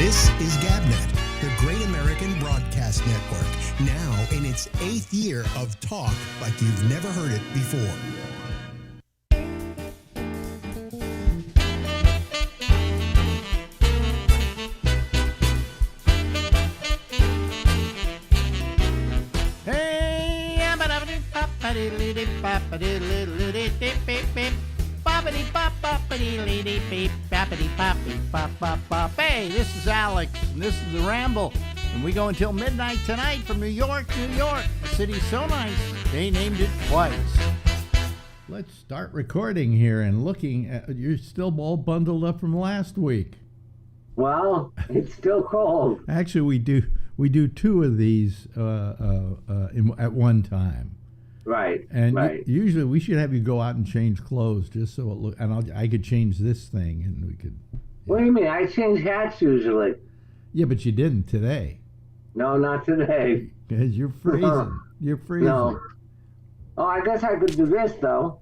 This is GabNet, the Great American Broadcast Network, now in its 8th year of talk like you've never heard it before. Hey, this is Alex, and this is the Ramble, and we go until midnight tonight from New York, a city so nice, they named it twice. Let's start recording here and looking at, you're still all bundled up from last week. Well, it's still cold. Actually, we do two of these at one time. Right. And right. Usually we should have you go out and change clothes just so it look. And I could change this thing, and we could. Yeah. What do you mean? I change hats usually. Yeah, but you didn't today. No, not today. Because you're freezing. You're freezing. No. Oh, I guess I could do this though.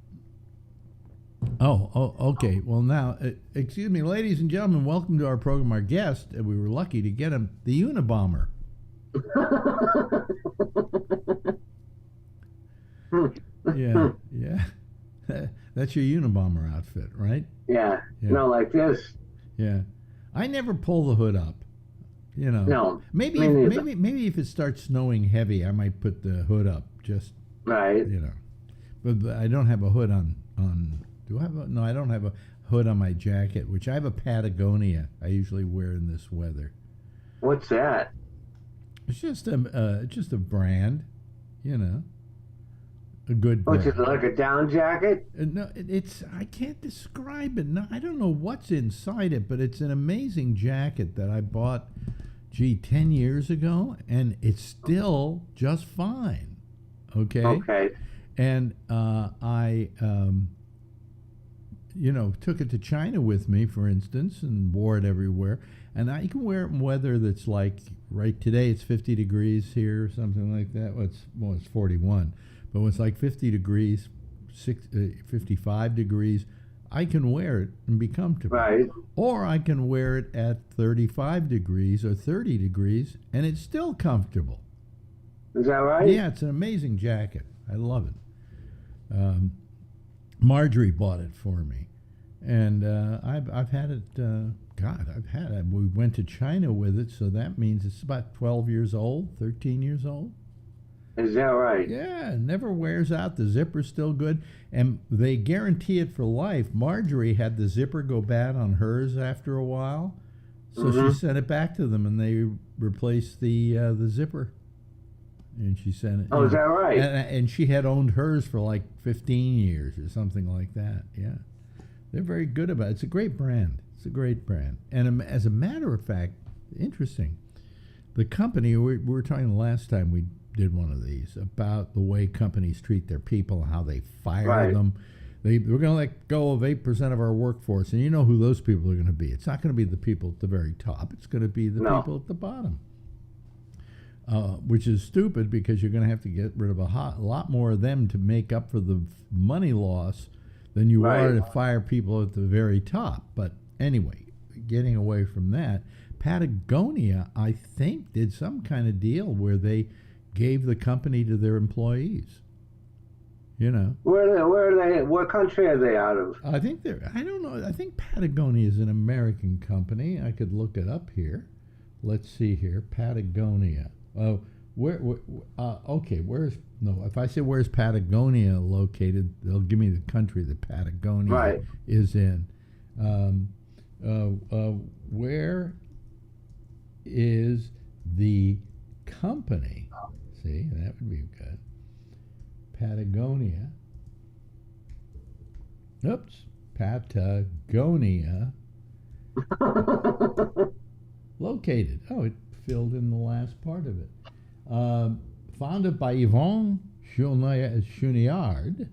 Oh, okay. Well, now, excuse me, ladies and gentlemen, welcome to our program. Our guest, we were lucky to get him, the Unabomber. Yeah. That's your Unabomber outfit, right? Yeah. No, like this. Yeah. I never pull the hood up. You know. No. Maybe if it starts snowing heavy, I might put the hood up. Just right. You know. But I don't have a hood on. Do I have a? No, I don't have a hood on my jacket. Which I have a Patagonia. I usually wear in this weather. What's that? It's just a brand. You know. A good brand. What's it, like a down jacket? No, it's I can't describe it. No, I don't know what's inside it, but it's an amazing jacket that I bought, 10 years ago, and it's still just fine. Okay. Okay. And I took it to China with me, for instance, and wore it everywhere. And I can wear it in weather that's like, right today it's 50 degrees here or something like that. Well, it's 41. But when it's like 50 degrees, 55 degrees, I can wear it and be comfortable. Right. Or I can wear it at 35 degrees or 30 degrees, and it's still comfortable. Is that right? Yeah, it's an amazing jacket. I love it. Marjorie bought it for me. And I've had it, I've had it. We went to China with it, so that means it's about 12 years old, 13 years old. Is that right? Yeah, it never wears out. The zipper's still good, and they guarantee it for life. Marjorie had the zipper go bad on hers after a while, so she sent it back to them, and they replaced the zipper. And she sent it. Oh, is that right? And she had owned hers for like 15 years or something like that. Yeah, they're very good about it. It's a great brand. It's a great brand. And as a matter of fact, interesting. The company we were talking the last time we did one of these about the way companies treat their people, how they fire them. We're going to let go of 8% of our workforce, and you know who those people are going to be. It's not going to be the people at the very top. It's going to be the people at the bottom, which is stupid because you're going to have to get rid of a lot more of them to make up for the money loss than you are to fire people at the very top. But anyway, getting away from that, Patagonia, I think, did some kind of deal where they gave the company to their employees. You know. Where are they? What country are they out of? I think I don't know. I think Patagonia is an American company. I could look it up here. Let's see here. Patagonia. Oh, okay. If I say where's Patagonia located, they'll give me the country that Patagonia is in. Where is the company? See, that would be good. Patagonia. Oops. Patagonia. Located. Oh, it filled in the last part of it. Founded by Yvon Chouinard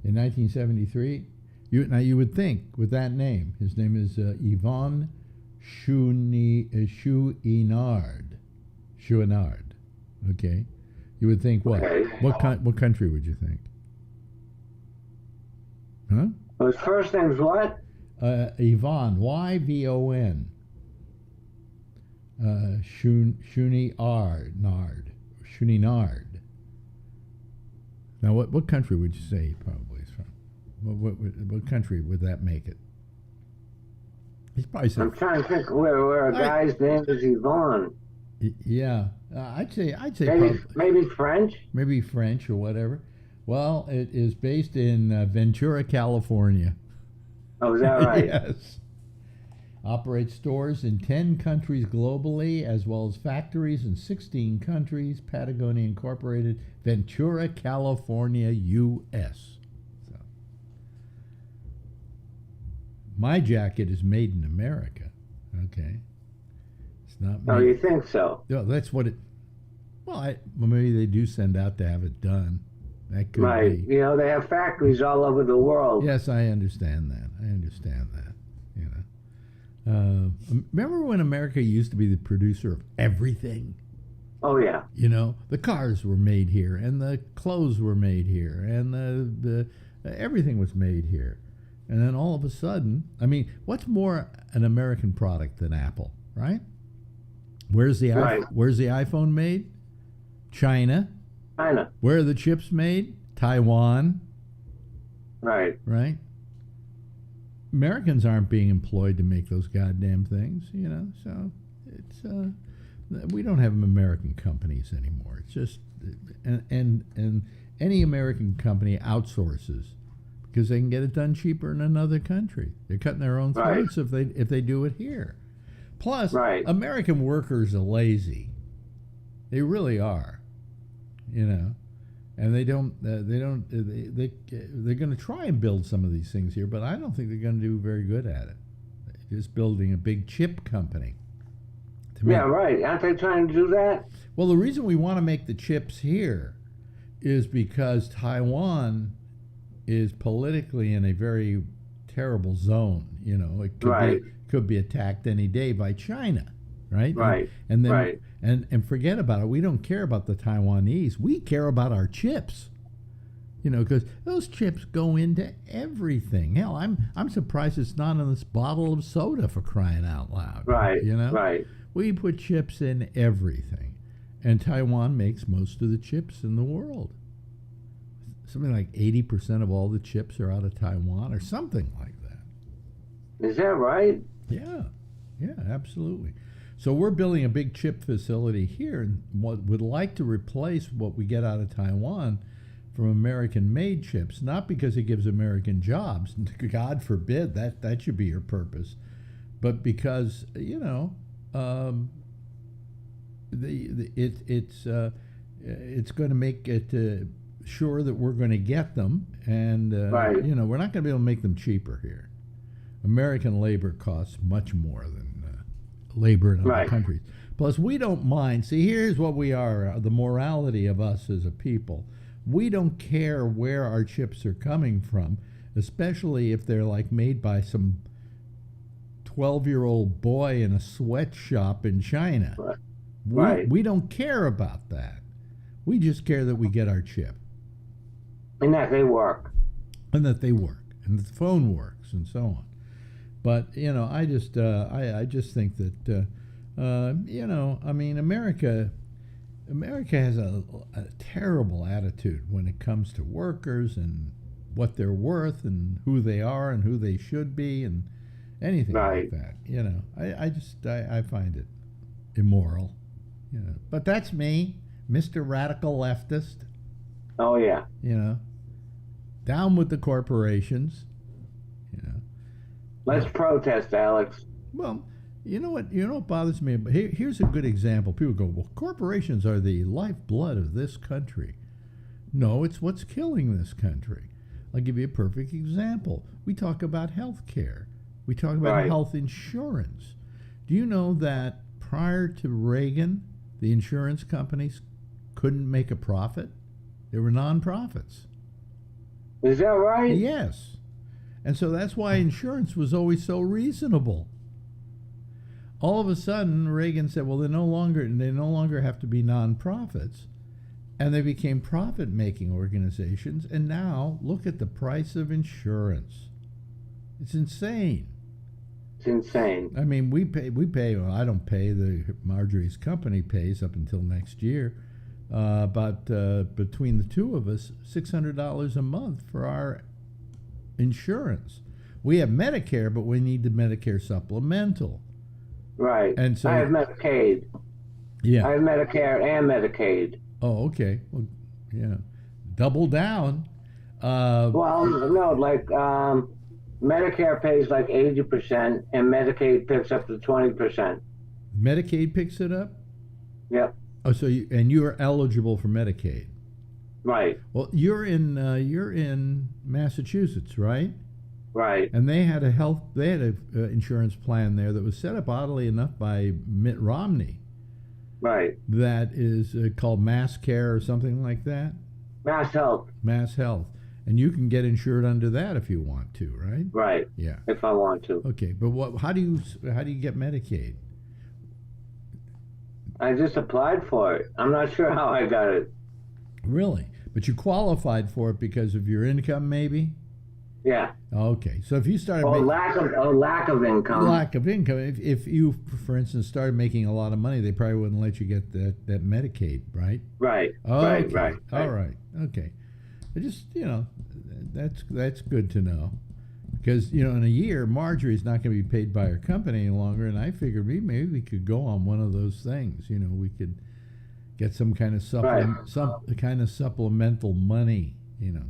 in 1973. Now, you would think, with that name, his name is Yvon Chouinard. Okay. You would think what? Okay. What country would you think? Huh? His first name's what? Yvon, Y-V-O-N. Shuninard. Now, what country would you say he probably is from? What country would that make it? He's probably I'm trying to think where a guy's name is Yvonne. Yeah, I'd say Maybe French. Maybe French or whatever. Well, it is based in Ventura, California. Oh, is that right? Yes. Operates stores in 10 countries globally, as well as factories in 16 countries. Patagonia Incorporated, Ventura, California, U.S. So, my jacket is made in America. Okay, it's not. Oh, you think so? No, that's what it. Well, maybe they do send out to have it done. That could Right. be. You know, they have factories all over the world. Yes, I understand that. You know, remember when America used to be the producer of everything? Oh, yeah. You know, the cars were made here, and the clothes were made here, and the everything was made here. And then all of a sudden, I mean, what's more an American product than Apple, right? Where's the iPhone made? China. China. Where are the chips made? Taiwan. Right. Right? Americans aren't being employed to make those goddamn things, you know. So it's we don't have American companies anymore. It's just and any American company outsources because they can get it done cheaper in another country. They're cutting their own throats if they do it here. Plus, American workers are lazy. They really are, you know. And they're going to try and build some of these things here, but I don't think they're going to do very good at it. They're just building a big chip company. Yeah, right. Aren't they trying to do that? Well, the reason we want to make the chips here is because Taiwan is politically in a very terrible zone. You know, it could be attacked any day by China, right? Right. And then and forget about it. We don't care about the Taiwanese. We care about our chips. You know, because those chips go into everything. Hell, I'm surprised it's not in this bottle of soda, for crying out loud. Right. You know. Right. We put chips in everything, and Taiwan makes most of the chips in the world. Something like 80% of all the chips are out of Taiwan, or something like that. Is that right? Yeah, absolutely. So we're building a big chip facility here, and would like to replace what we get out of Taiwan from American-made chips, not because it gives American jobs. God forbid that should be your purpose, but because it's going to make it sure that we're going to get them, and we're not going to be able to make them cheaper here. American labor costs much more than labor in other countries. Plus, we don't mind. See, here's what we are, the morality of us as a people. We don't care where our chips are coming from, especially if they're like made by some 12-year-old boy in a sweatshop in China. We don't care about that. We just care that we get our chip. And that they work. And that the phone works, and so on. But I just think that I mean, America has a terrible attitude when it comes to workers and what they're worth and who they are and who they should be and anything like that. I find it immoral. But that's me, Mr. Radical Leftist. Oh yeah. Down with the corporations. Let's protest, Alex. Well, you know what bothers me? Here's a good example. People go, well, corporations are the lifeblood of this country. No, it's what's killing this country. I'll give you a perfect example. We talk about health care. We talk about health insurance. Do you know that prior to Reagan, the insurance companies couldn't make a profit? They were nonprofits. Is that right? Yes. And so that's why insurance was always so reasonable. All of a sudden, Reagan said, well, they no longer have to be nonprofits. And they became profit-making organizations. And now, look at the price of insurance. It's insane. It's insane. I mean, we pay. Well, I don't pay. Marjorie's company pays up until next year. But between the two of us, $600 a month for our insurance. We have Medicare, but we need the Medicare supplemental. Right. And so I have Medicaid. Yeah. I have Medicare and Medicaid. Oh, okay. Well, yeah. Double down. Well, no, like Medicare pays like 80%, and Medicaid picks up to 20%. Medicaid picks it up? Yep. Oh, so you're eligible for Medicaid. Right. Well, you're in Massachusetts, right? Right. And they had a insurance plan there that was set up oddly enough by Mitt Romney. Right. That is called Mass Care or something like that. Mass Health. Mass Health, and you can get insured under that if you want to, right? Right. Yeah. If I want to. Okay, but how do you get Medicaid? I just applied for it. I'm not sure how I got it. Really? But you qualified for it because of your income, maybe? Yeah. Okay, so if you started lack of income. Lack of income. If you, for instance, started making a lot of money, they probably wouldn't let you get that Medicaid, right? Right. Okay. Right. All right. Okay. I just that's good to know, because in a year Marjorie's not going to be paid by her company any longer, and I figured maybe we could go on one of those things. We could get some kind of supplemental money,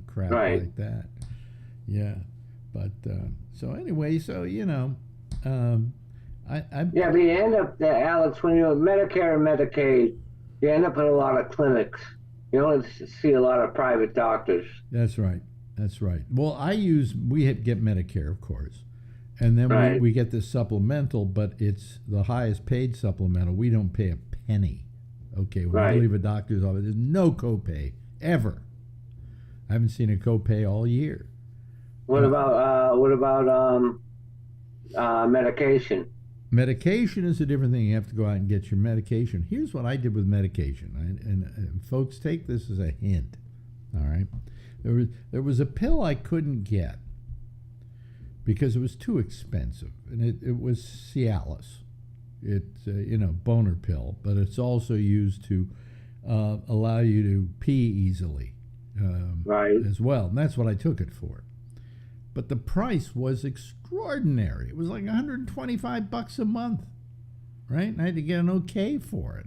crap like that. Yeah, but so anyway, so I yeah, but you end up there, Alex, when you're Medicare and Medicaid, you end up in a lot of clinics. You don't see a lot of private doctors. That's right. Well, we get Medicare, of course, and then right. we get this supplemental, but it's the highest paid supplemental. We don't pay a penny. Okay, when right. we leave a doctor's office, there's no copay ever. I haven't seen a copay all year. What about medication? Medication is a different thing. You have to go out and get your medication. Here's what I did with medication, and folks, take this as a hint. All right, there was a pill I couldn't get because it was too expensive, and it was Cialis. It's boner pill, but it's also used to allow you to pee easily, right, as well, and that's what I took it for. But the price was extraordinary. It was like $125 a month, right? And I had to get an okay for it,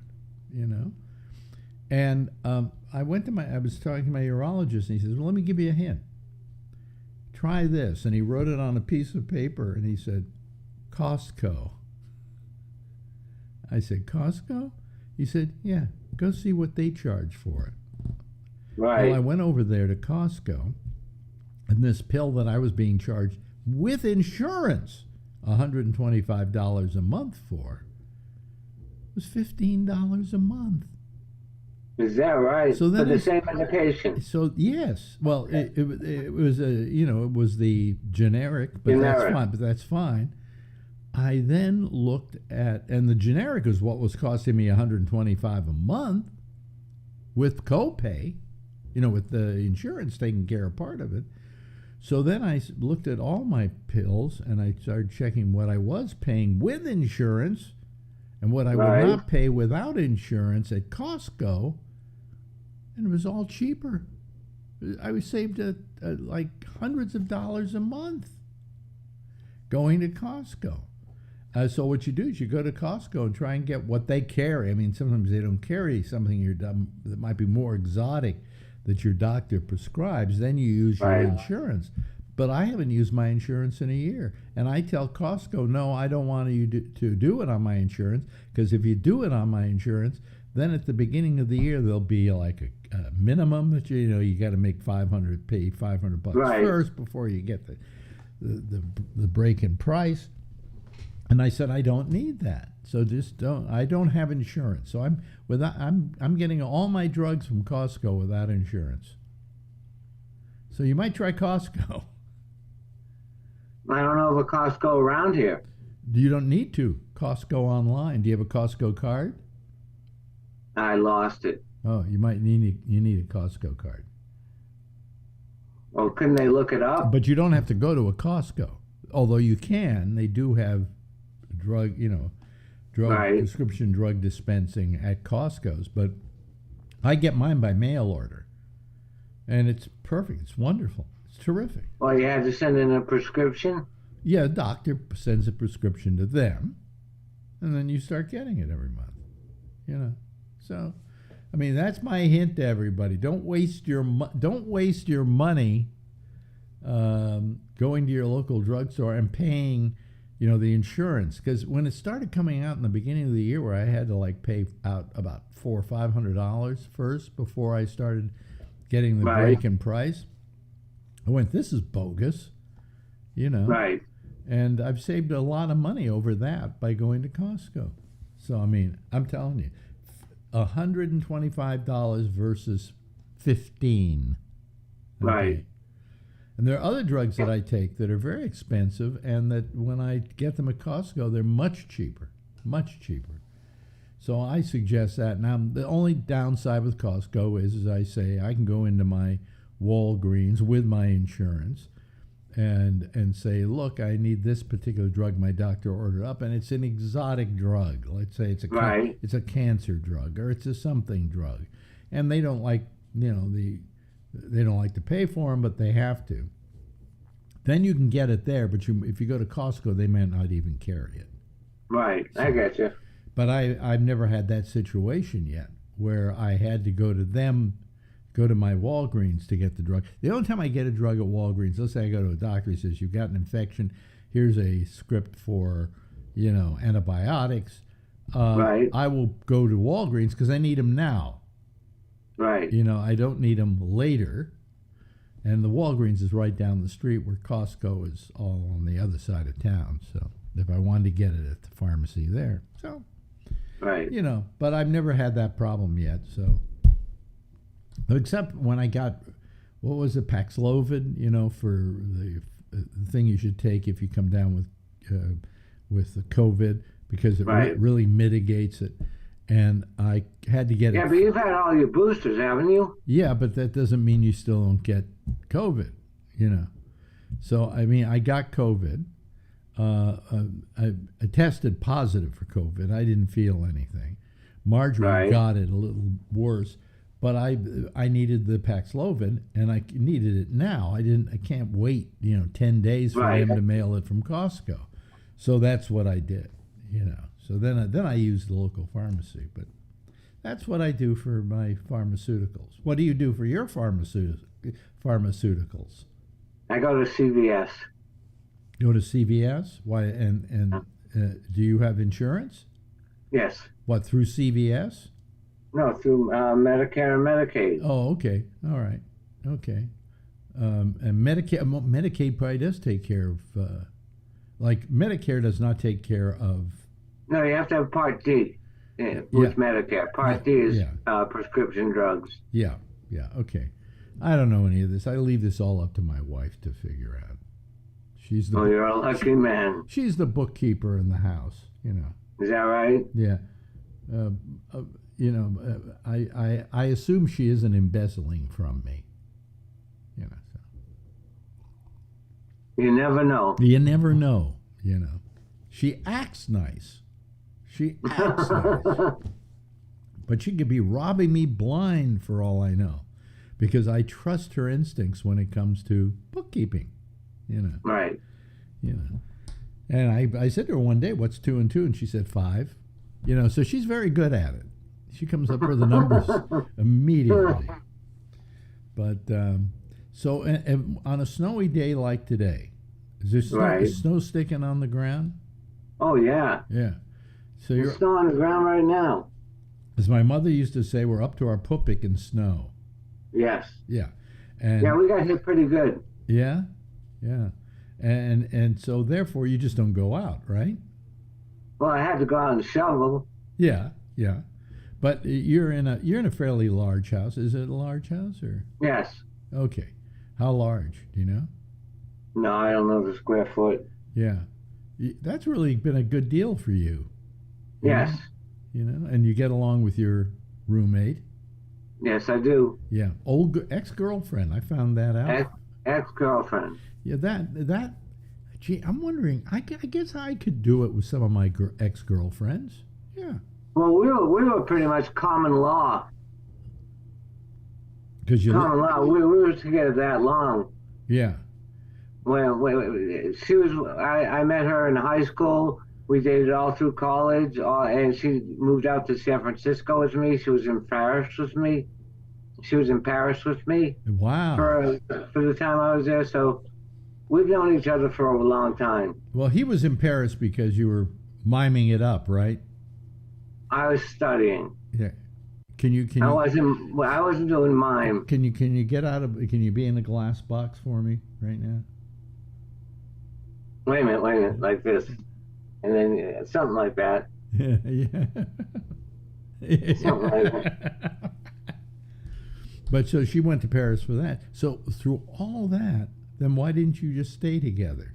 And I was talking to my urologist, and he says, well, let me give you a hint. Try this. And he wrote it on a piece of paper, and he said, Costco. I said, Costco? He said, yeah, go see what they charge for it. Right. Well, I went over there to Costco, and this pill that I was being charged with insurance, $125 a month for, was $15 a month. Is that right? So for the same medication. So yes, well, it was it was the generic, but that's fine. I then looked at, and the generic is what was costing me $125 a month with copay, with the insurance taking care of part of it. So then I looked at all my pills, and I started checking what I was paying with insurance and what I would not pay without insurance at Costco, and it was all cheaper. I was saved like hundreds of dollars a month going to Costco. So what you do is you go to Costco and try and get what they carry. I mean, sometimes they don't carry something that might be more exotic that your doctor prescribes. Then you use your insurance. But I haven't used my insurance in a year. And I tell Costco, no, I don't want you to do it on my insurance, because if you do it on my insurance, then at the beginning of the year, there'll be like a minimum that you got to make pay $500 first before you get the break in price. And I said, I don't need that. So I don't have insurance. So I'm getting all my drugs from Costco without insurance. So you might try Costco. I don't know of a Costco around here. You don't need to. Costco online. Do you have a Costco card? I lost it. Oh, you need a Costco card. Well, couldn't they look it up? But you don't have to go to a Costco. Although you can. They do have drug, Right. prescription drug dispensing at Costco's, but I get mine by mail order, and it's perfect. It's wonderful. It's terrific. Well, you had to send in a prescription? Yeah, a doctor sends a prescription to them, and then you start getting it every month. So, I mean, that's my hint to everybody. Don't waste your money going to your local drugstore and paying, the insurance. Because when it started coming out in the beginning of the year, where I had to pay out about $400 or $500 first before I started getting the break in price, I went, this is bogus, Right. And I've saved a lot of money over that by going to Costco. So, I mean, I'm telling you, $125 versus $15. Right. And there are other drugs that I take that are very expensive, and that when I get them at Costco, they're much cheaper. So I suggest that. Now, the only downside with Costco is, as I say, I can go into my Walgreens with my insurance and say, look, I need this particular drug my doctor ordered up, and it's an exotic drug. Let's say it's a cancer drug, or it's a something drug, and they don't like they don't like to pay for them, but they have to. Then you can get it there, but if you go to Costco, they may not even carry it. Right, so, I get you. But I've never had that situation yet where I had to go to my Walgreens to get the drug. The only time I get a drug at Walgreens, let's say I go to a doctor, he says, you've got an infection, here's a script for, antibiotics. Right. I will go to Walgreens because I need them now. Right. I don't need them later. And the Walgreens is right down the street, where Costco is all on the other side of town. So if I wanted to get it at the pharmacy there. So, right. But I've never had that problem yet. So, except when I got, what was it, Paxlovid, for the thing you should take if you come down with the COVID, because it really mitigates it. And I had to get it. Yeah, but you've had all your boosters, haven't you? Yeah, but that doesn't mean you still don't get COVID, So, I mean, I got COVID. I tested positive for COVID. I didn't feel anything. Marjorie got it a little worse, but I needed the Paxlovid, and I needed it now. I can't wait, 10 days for them to mail it from Costco. So that's what I did, So then I used the local pharmacy, but that's what I do for my pharmaceuticals. What do you do for your pharmaceuticals? I go to CVS. Go to CVS? Why? And do you have insurance? Yes. What, through CVS? No, through Medicare and Medicaid. Oh, okay. All right. Okay. And Medicaid probably does take care of, Medicare does not take care of. No, you have to have Part D with Medicare. Part D is prescription drugs. Yeah. Okay. I don't know any of this. I leave this all up to my wife to figure out. You're a lucky man. She's the bookkeeper in the house, Is that right? Yeah. I assume she isn't embezzling from me. So. You never know. You never know, She acts nice. But she could be robbing me blind for all I know, because I trust her instincts when it comes to bookkeeping, Right. And I said to her one day, what's 2 and 2? And she said 5. So she's very good at it. She comes up with the numbers immediately. But so and on a snowy day like today, is there snow sticking on the ground? Oh, yeah. Yeah. So There's snow on the ground right now. As my mother used to say, we're up to our pupik in snow. Yes. Yeah. And yeah, we got hit pretty good. Yeah. And so therefore you just don't go out, right? Well, I had to go out and shovel. Yeah. But you're in a fairly large house. Is it a large house or? Yes. Okay. How large? Do you know? No, I don't know the square foot. Yeah. That's really been a good deal for you. Yes. And you get along with your roommate. Yes, I do. Yeah. Old ex-girlfriend. I found that out. Ex-girlfriend. Yeah, that Gee, I'm wondering. I guess I could do it with some of my ex-girlfriends. Yeah. Well, we were pretty much common law. Because you. Common law. We were together that long. Yeah. When she was, I met her in high school. We dated all through college, and she moved out to San Francisco with me. She was in Paris with me. Wow. For the time I was there. So we've known each other for a long time. Well, he was in Paris because you were miming it up, right? I was studying. Yeah. Can you? I wasn't doing mime. Can you get out of? Can you be in a glass box for me right now? Wait a minute, like this, and then something like that. Yeah. Something like that. But so she went to Paris for that. So through all that, then why didn't you just stay together?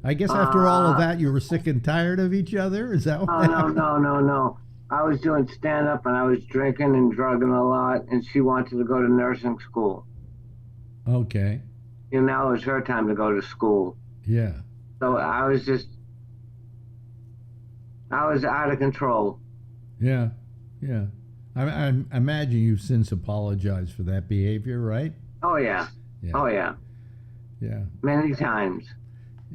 I guess after all of that, you were sick and tired of each other? Is that what happened? No. I was doing stand-up, and I was drinking and drugging a lot, and she wanted to go to nursing school. Okay. And now it was her time to go to school. Yeah. So I was out of control. Yeah. I imagine you've since apologized for that behavior, right? Oh, yeah. Yeah. Many times.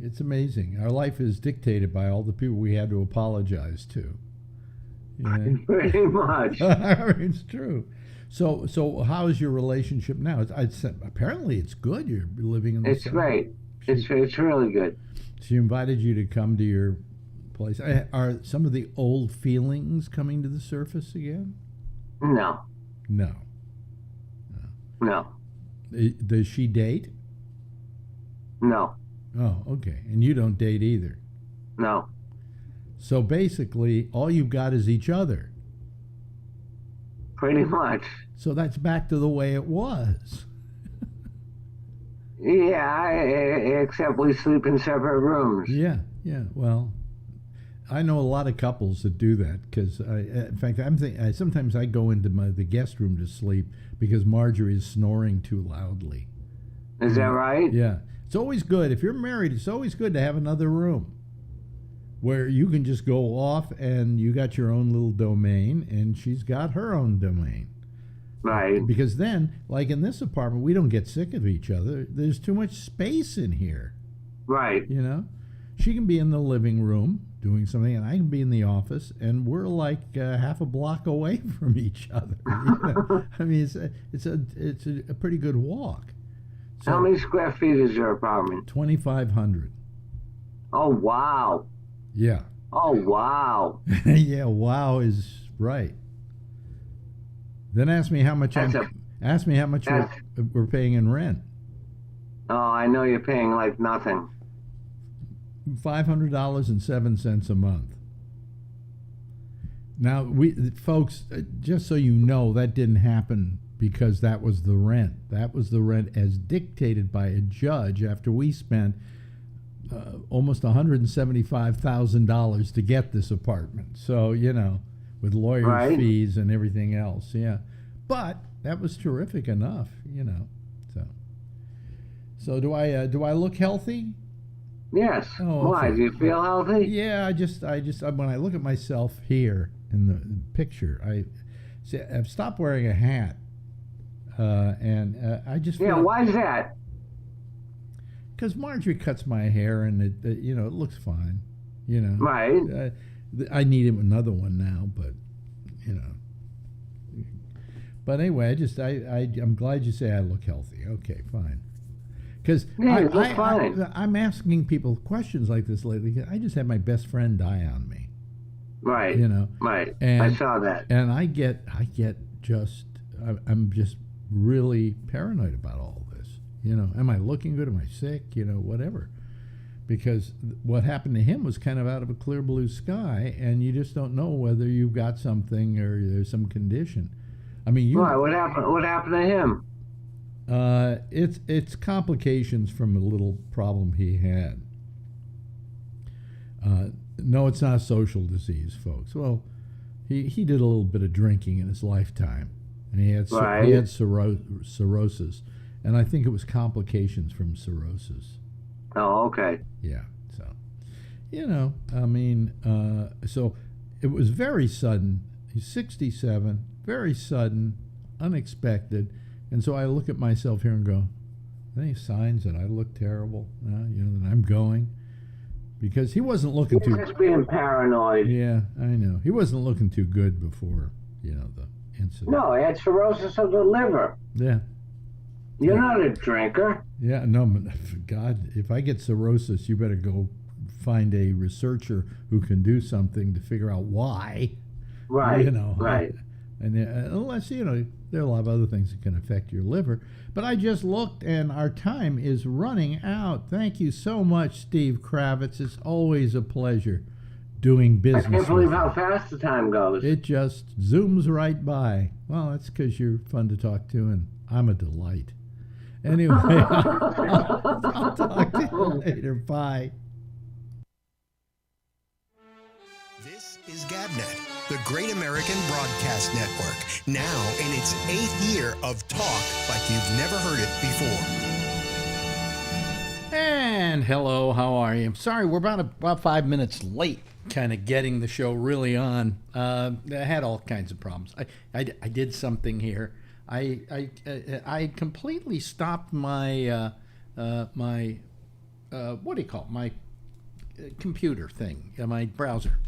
It's amazing. Our life is dictated by all the people we had to apologize to. Yeah. Pretty much. It's true. So how is your relationship now? Apparently it's good. You're living in the It's great. It's really good. She invited you to come to your place. Are some of the old feelings coming to the surface again? No. Does she date? No. Oh, okay. And you don't date either? No. So basically, all you've got is each other. Pretty much. So that's back to the way it was. Yeah, except we sleep in separate rooms. Yeah. Well, I know a lot of couples that do that because, in fact, sometimes I go into the guest room to sleep because Marjorie is snoring too loudly. Is that right? Yeah. It's always good. If you're married, it's always good to have another room where you can just go off and you got your own little domain and she's got her own domain. Right. Because then, like in this apartment, we don't get sick of each other. There's too much space in here. Right. You know? She can be in the living room doing something and I can be in the office and we're like half a block away from each other. You know? I mean, it's a pretty good walk. So, how many square feet is your apartment? 2,500. Oh, wow. Yeah. Oh, wow. Yeah, wow is right. Then ask me how much we're paying in rent. Oh, I know you're paying like nothing. $500.07 a month. Now, folks, just so you know, that didn't happen because that was the rent. That was the rent as dictated by a judge after we spent almost $175,000 to get this apartment. So, you know, with lawyers' fees and everything else. Yeah. But that was terrific enough, you know. So do I look healthy? Yes. Oh, why? okay. Do you feel healthy? Yeah, I just when I look at myself here in the picture, I've stopped wearing a hat. And I just feel... Yeah, why is that? Because Marjorie cuts my hair and it looks fine, you know. Right. I need another one now, but, you know. But anyway, I'm glad you say I look healthy. Okay, fine. Because I'm asking people questions like this lately. I just had my best friend die on me. Right. You know. Right. And, I saw that. And I'm just really paranoid about all this. You know, am I looking good? Am I sick? You know, whatever. Because what happened to him was kind of out of a clear blue sky, and you just don't know whether you've got something or there's some condition. I mean, Why? What happened? What happened to him? It's complications from a little problem he had. No, it's not a social disease, folks. Well, he did a little bit of drinking in his lifetime, and he had cirrhosis, and I think it was complications from cirrhosis. Oh, okay. Yeah. So, I mean, so it was very sudden. He's 67, very sudden, unexpected. And so I look at myself here and go, any signs that I look terrible? That I'm going? Because he wasn't looking You're too... just being paranoid. Yeah, I know. He wasn't looking too good before, the incident. No, he had cirrhosis of the liver. Yeah. You're not a drinker. Yeah, no, but God, if I get cirrhosis, you better go find a researcher who can do something to figure out why. Right, right. And unless, there are a lot of other things that can affect your liver. But I just looked, and our time is running out. Thank you so much, Steve Kravitz. It's always a pleasure doing business. I can't believe how fast the time goes. It just zooms right by. Well, that's because you're fun to talk to, and I'm a delight. Anyway, I'll talk to you later. Bye. This is GabNet, the Great American Broadcast Network, now in its 8th year of talk like you've never heard it before. And hello, how are you? Sorry, we're about 5 minutes late, kind of getting the show really on. I had all kinds of problems. I did something here. I completely stopped my what do you call it? My computer thing, my browser.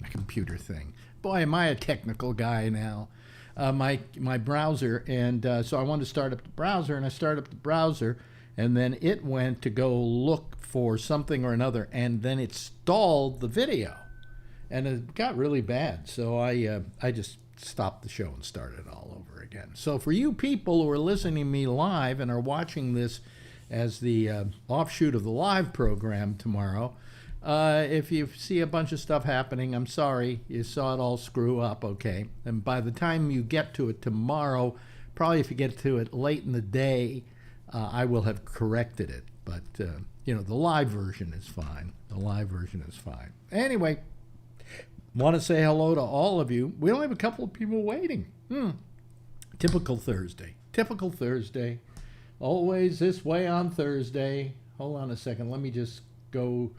My computer thing. Boy, am I a technical guy now. My browser, and so I wanted to start up the browser, and I started up the browser, and then it went to go look for something or another, and then it stalled the video, and it got really bad. So I just stopped the show and started all over again. So for you people who are listening to me live and are watching this as the offshoot of the live program tomorrow, if you see a bunch of stuff happening, I'm sorry. You saw it all screw up, okay? And by the time you get to it tomorrow, probably if you get to it late in the day, I will have corrected it. But, the live version is fine. The live version is fine. Anyway, want to say hello to all of you. We only have a couple of people waiting. Typical Thursday. Typical Thursday. Always this way on Thursday. Hold on a second. Let me just go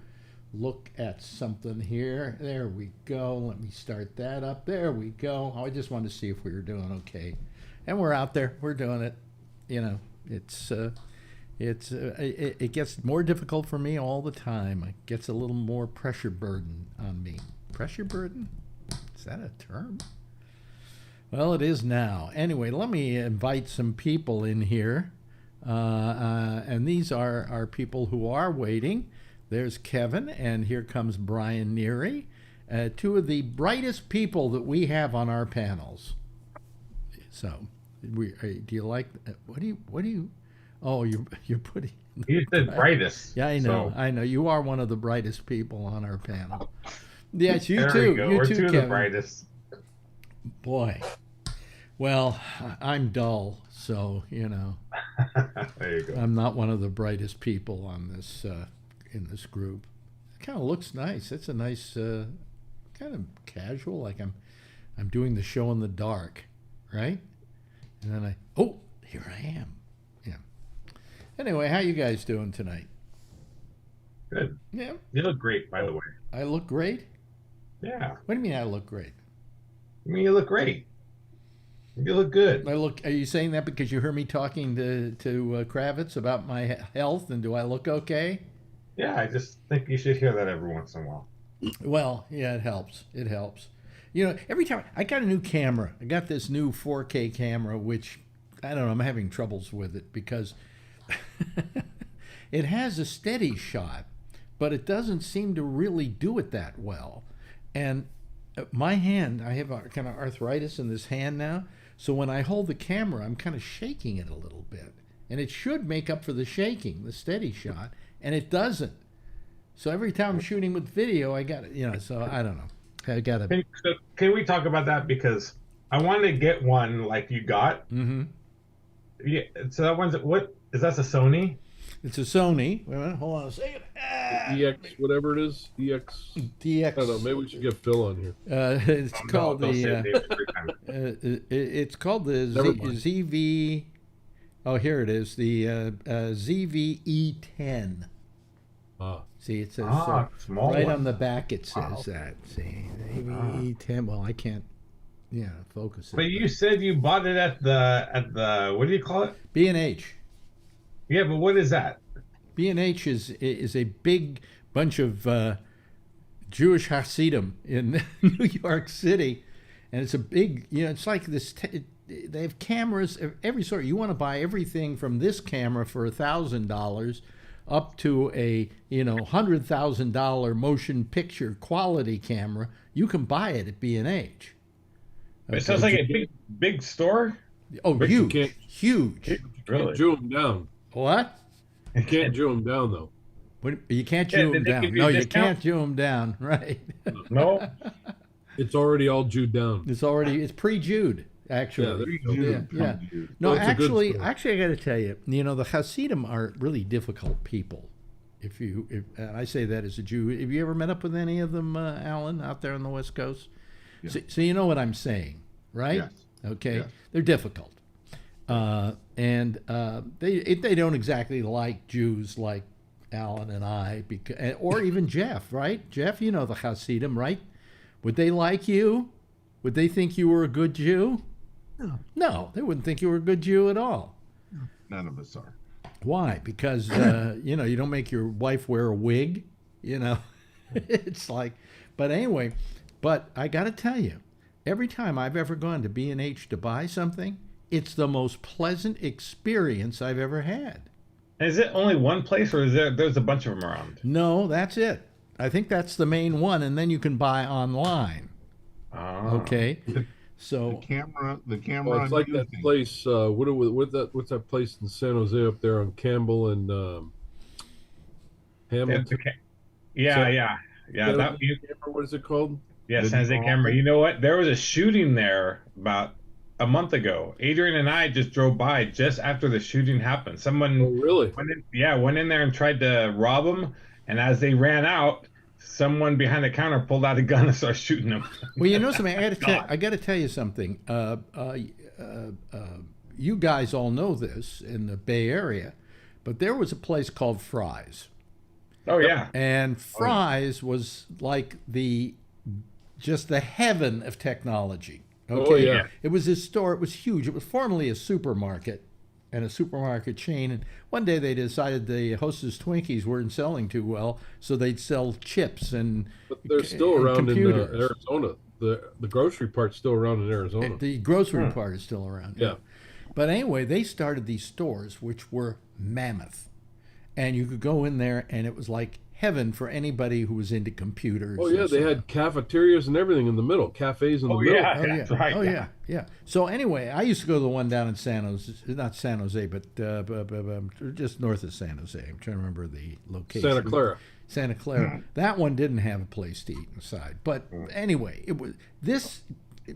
look at something here. There we go. Let me start that up. There we go. I just wanted to see if we were doing okay. And we're out there. We're doing it. It gets more difficult for me all the time. It gets a little more pressure burden on me. Pressure burden? Is that a term? Well, it is now. Anyway, let me invite some people in here. And these are people who are waiting. There's Kevin, and here comes Brian Neary, two of the brightest people that we have on our panels. So, do you like? What do you? Oh, you're putting. You said brightest. Yeah, I know. So. I know. You are one of the brightest people on our panel. Yes, you there too. We go. You We're too, two of Kevin. the brightest. Boy. Well, I'm dull, so There you go. I'm not one of the brightest people on this. In this group. It kind of looks nice. It's a nice kind of casual, like I'm doing the show in the dark, right? And then here I am. Yeah. Anyway, how you guys doing tonight? Good. Yeah. You look great, by the way. I look great? Yeah. What do you mean I look great? I mean, you look great. You look good. Are you saying that because you heard me talking to Kravitz about my health, and do I look okay? Yeah, I just think you should hear that every once in a while. Well, yeah, it helps. It helps. Every time I got a new camera, I got this new 4K camera, which I don't know, I'm having troubles with it because it has a steady shot, but it doesn't seem to really do it that well. And my hand, I have a kind of arthritis in this hand now, so when I hold the camera, I'm kind of shaking it a little bit. And it should make up for the shaking, the steady shot. And it doesn't. So every time I'm shooting with video, I got it, so I don't know. I got to. Can we talk about that? Because I want to get one like you got. Mm-hmm. Yeah. So that one's, what is that? A Sony? It's a Sony. Wait a minute. Hold on a second. EX, whatever it is. EX. DX. I don't know. Maybe we should get Phil on here. It's called it's called the ZV. Oh, here it is. The ZVE10. See, it says small right one. on the back. It says that. See, E10. Well, I can't. Yeah, focus it. But you said you bought it at the what do you call it? B&H. Yeah, but what is that? B&H is a big bunch of Jewish Hasidim in New York City, and it's a big. It's like this. They have cameras of every sort. You want to buy everything from this camera for $1,000 up to a $100,000 motion picture quality camera. You can buy it at B&H. It sounds like a big store. Oh, But huge, you can't- huge. You Really? can't Jew them down. What? You can't Jew them down, though. You can't Yeah, Jew them did they down. give you No, a you discount? can't Jew them down. Right. No. It's already all Jewed down. It's pre-Jewed, actually. Yeah, there you go. Yeah. No, Well, it's a good actually, story. I got to tell you, the Hasidim are really difficult people. And I say that as a Jew. Have you ever met up with any of them, Alan, out there on the West Coast? Yeah. So you know what I'm saying, right? Yes. Okay. Yes. They're difficult, and they don't exactly like Jews like Alan and I, or even Jeff, right? Jeff, you know the Hasidim, right? Would they like you? Would they think you were a good Jew? No, they wouldn't think you were a good Jew at all. None of us are. Why? Because you don't make your wife wear a wig. It's like. But anyway, I got to tell you, every time I've ever gone to B&H to buy something, it's the most pleasant experience I've ever had. Is it only one place, or there's a bunch of them around? No, that's it. I think that's the main one, and then you can buy online. Oh. Okay, The so camera. Well, it's I'm like that using- place. What's that place in San Jose up there on Campbell and Hamilton? Yeah. Camera, what is it called? Yeah, The San Jose drone. camera. You know what? There was a shooting there about a month ago. Adrian and I just drove by just after the shooting happened. Oh, Someone really? went in there and tried to rob them, and as they ran out, someone behind the counter pulled out a gun and started shooting them. well, something. I got to tell you something. You guys all know this in the Bay Area, but there was a place called Fry's. Oh yeah. And Fry's was like just the heaven of technology. Okay. Oh, yeah. It was a store. It was huge. It was formerly a supermarket and a supermarket chain. And one day they decided the Hostess Twinkies weren't selling too well, so they'd sell chips and But they're still and around in computers. Arizona. The grocery part's still around in Arizona. The grocery part is still around. Yeah. But anyway, they started these stores which were mammoth. And you could go in there and it was like heaven for anybody who was into computers. Oh yeah, and they stuff. had cafeterias and everything in the middle, cafes in the Oh, middle. yeah. Oh yeah, That's right, oh yeah. yeah, yeah. So anyway, I used to go to the one down in San Jose, not San Jose, but just north of San Jose. I'm trying to remember the location. Santa Clara. Santa Clara. That one didn't have a place to eat inside. But anyway, it was this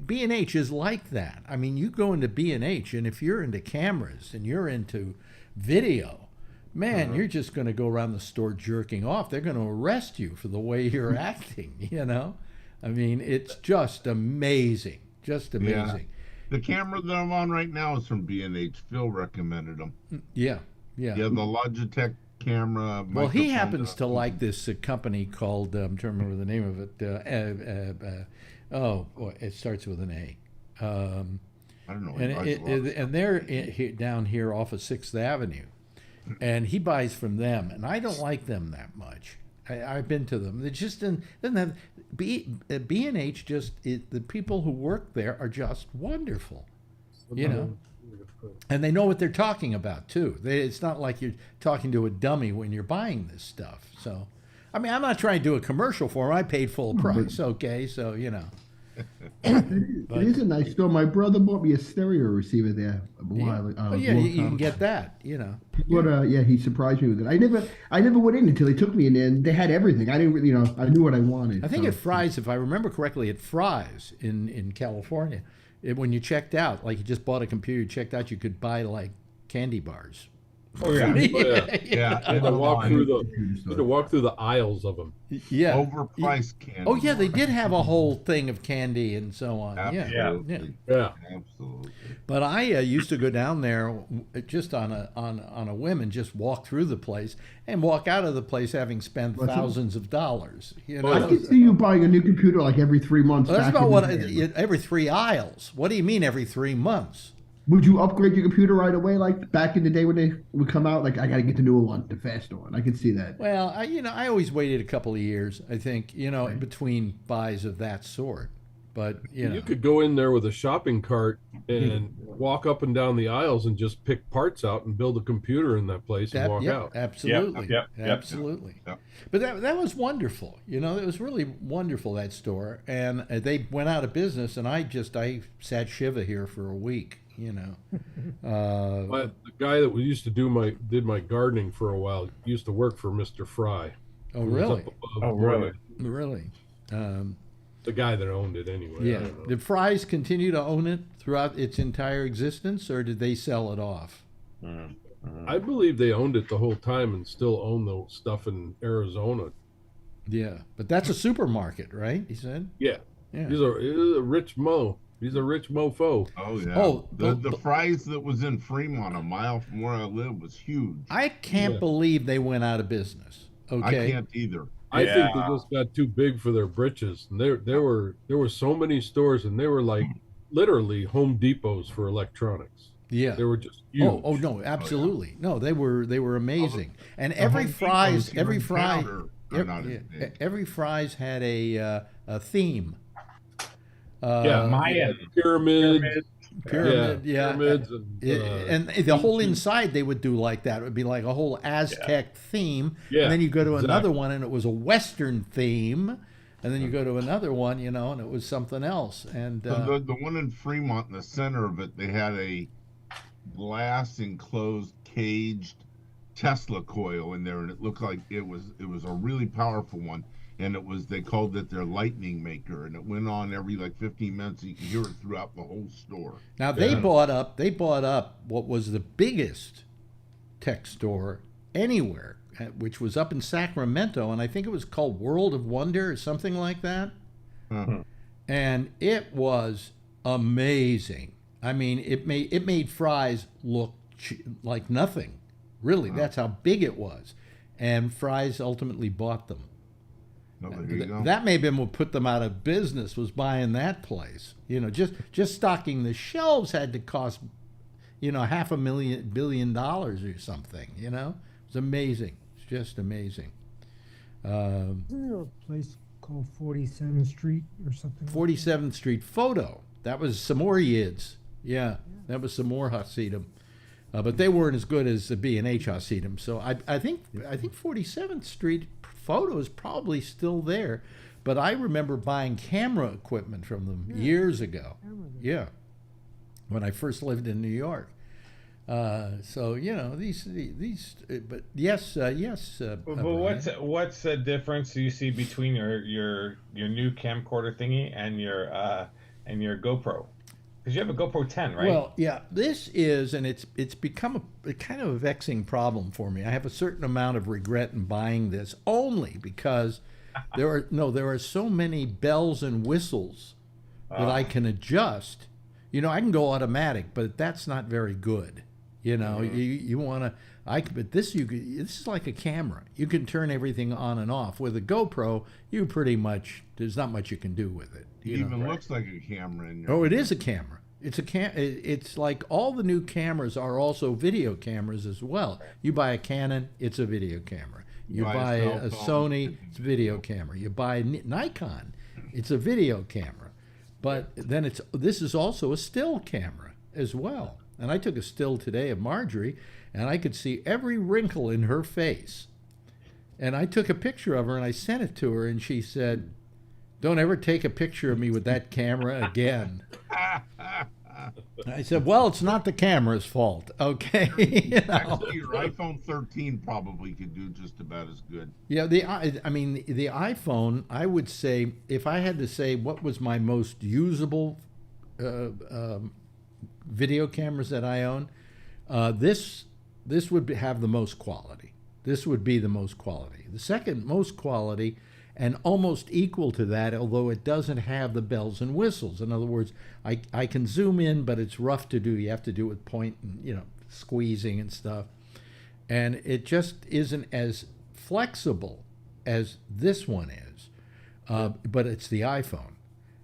B&H is like that. I mean, you go into B&H, and if you're into cameras and you're into video, man, you're just going to go around the store jerking off. They're going to arrest you for the way you're acting, I mean, it's just amazing. Just amazing. The camera that I'm on right now is from B&H. Phil recommended them. Yeah. Yeah, the Logitech camera. Well, he microphone happens that to I'm like this company called, I'm trying to remember the name of it. It starts with an A. I don't know. And they're down here off of 6th Avenue. And he buys from them. And I don't like them that much. I've been to them. They just doesn't have B&H. The people who work there are just wonderful, and they know what they're talking about too. It's not like you're talking to a dummy when you're buying this stuff. So, I mean, I'm not trying to do a commercial for them. I paid full price. Okay, so It is a nice store. My brother bought me a stereo receiver there a while ago. Oh, yeah, you can get that. But he surprised me with it. I never went in until he took me in there, and they had everything. I didn't really, I knew what I wanted. I think so. at Fry's, if I remember correctly, at Fry's in California, when you checked out, like you just bought a computer, you checked out, you could buy like candy bars. Oh yeah. Yeah. Yeah, I had to walk through the aisles of them. Yeah. overpriced candy. Oh yeah, they bar. did have a whole thing of candy and so on. Absolutely. Yeah. Absolutely. But I used to go down there just on a whim and just walk through the place and walk out of the place having spent thousands of dollars. You know, I could see you buying a new computer like every 3 months. Well, that's back about in what the day. every 3 aisles. What do you mean every 3 months? Would you upgrade your computer right away, like back in the day when they would come out? Like, I got to get the newer one, the faster one. I can see that. Well, I always waited a couple of years. I think between buys of that sort. But You could go in there with a shopping cart and walk up and down the aisles and just pick parts out and build a computer in that place and walk out. Absolutely, Yep. absolutely. Yep. But that was wonderful. It was really wonderful, that store. And they went out of business, and I sat Shiva here for a week. The guy that used to did my gardening for a while used to work for Mr. Fry. Oh, Who was really? up above Oh, really? Really. The guy that owned it anyway. I Yeah. don't know. Did Fry's continue to own it throughout its entire existence, or did they sell it off? I believe they owned it the whole time and still own the stuff in Arizona. Yeah, but that's a supermarket, right? He said. Yeah. Yeah. He's a rich mo. He's a rich mofo. Oh yeah. Oh, the fries that was in Fremont, a mile from where I live, was huge. I can't believe they went out of business. Okay. I can't either. I think they just got too big for their britches. And there were so many stores, and they were like literally Home Depots for electronics. Yeah. They were just huge. Oh no, absolutely. No, they were amazing. And The every Home Fry's, Depots here every in fry, town are not as big. every Fry's had a theme. Mayan Pyramids. Pyramid, yeah. Pyramids and the whole inside they would do like that. It would be like a whole Aztec theme. Yeah, And then you go to exactly. another one and it was a Western theme. And then you go to another one, and it was something else. And The one in Fremont, in the center of it, they had a glass enclosed caged Tesla coil in there, and it looked like it was a really powerful one. And they called it their lightning maker, and it went on every like 15 minutes. And you could hear it throughout the whole store. now they bought up what was the biggest tech store anywhere, which was up in Sacramento, and I think it was called World of Wonder or something like that. And it was amazing. I mean, it made Fry's look like nothing. Really, that's how big it was. And Fry's ultimately bought them. No, there you go. That may have been what put them out of business, was buying that place. Just stocking the shelves had to cost, $500 billion or something. It was amazing. It's just amazing. Isn't there a place called 47th Street or something? 47th Street Photo. That was some more Yids. Yeah, that was some more Hasidim. But they weren't as good as the B&H Hasidim. So I think 47th Street Photo is probably still there. But I remember buying camera equipment from them years ago. Yeah, when I first lived in New York. So these. But yes. But what's the difference you see between your new camcorder thingy and your GoPro? Because you have a GoPro 10, right? Well, yeah, this is, and it's become a kind of a vexing problem for me. I have a certain amount of regret in buying this, only because there are so many bells and whistles that I can adjust. I can go automatic, but that's not very good. You want to. But this is like a camera. You can turn everything on and off. With a GoPro, there's not much you can do with it. It even looks like a camera in your. Oh, it is a camera. It's like all the new cameras are also video cameras as well. You buy a Canon, it's a video camera. You buy a Sony, it's a video camera. You buy a Nikon, it's a video camera. But then this is also a still camera as well. And I took a still today of Marjorie, and I could see every wrinkle in her face. And I took a picture of her and I sent it to her, and she said, "Don't ever take a picture of me with that camera again." I said, "Well, it's not the camera's fault, okay?" Actually, your iPhone 13 probably could do just about as good. Yeah, the iPhone, I would say, if I had to say what was my most usable video cameras that I own, this this would have the most quality. This would be the most quality. The second most quality, and almost equal to that, although it doesn't have the bells and whistles. In other words, I can zoom in, but it's rough to do. You have to do it with point and, squeezing and stuff. And it just isn't as flexible as this one is, but it's the iPhone.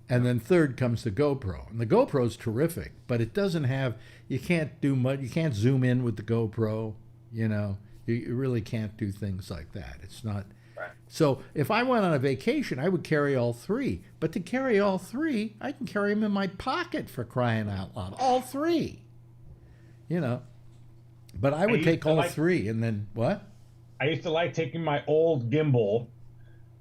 And then third comes the GoPro. And the GoPro is terrific, but it doesn't have, you can't do much, you can't zoom in with the GoPro, you really can't do things like that. It's not. Right. So if I went on a vacation, I would carry all three. But to carry all three, I can carry them in my pocket, for crying out loud. All three. But I would take all three, and then what? I used to like taking my old gimbal,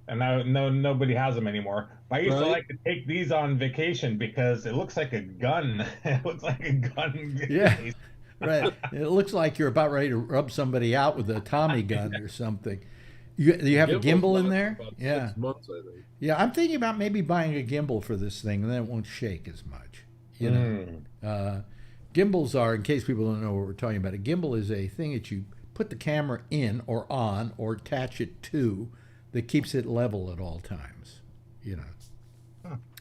and I know nobody has them anymore. But I used to like to take these on vacation because it looks like a gun. It looks like a gun. Yeah, right. It looks like you're about ready to rub somebody out with a Tommy gun or something. You have a gimbal in there? Yeah. 6 months, I think. Yeah, I'm thinking about maybe buying a gimbal for this thing, and then it won't shake as much. Gimbals are, in case people don't know what we're talking about, a gimbal is a thing that you put the camera in or on or attach it to that keeps it level at all times.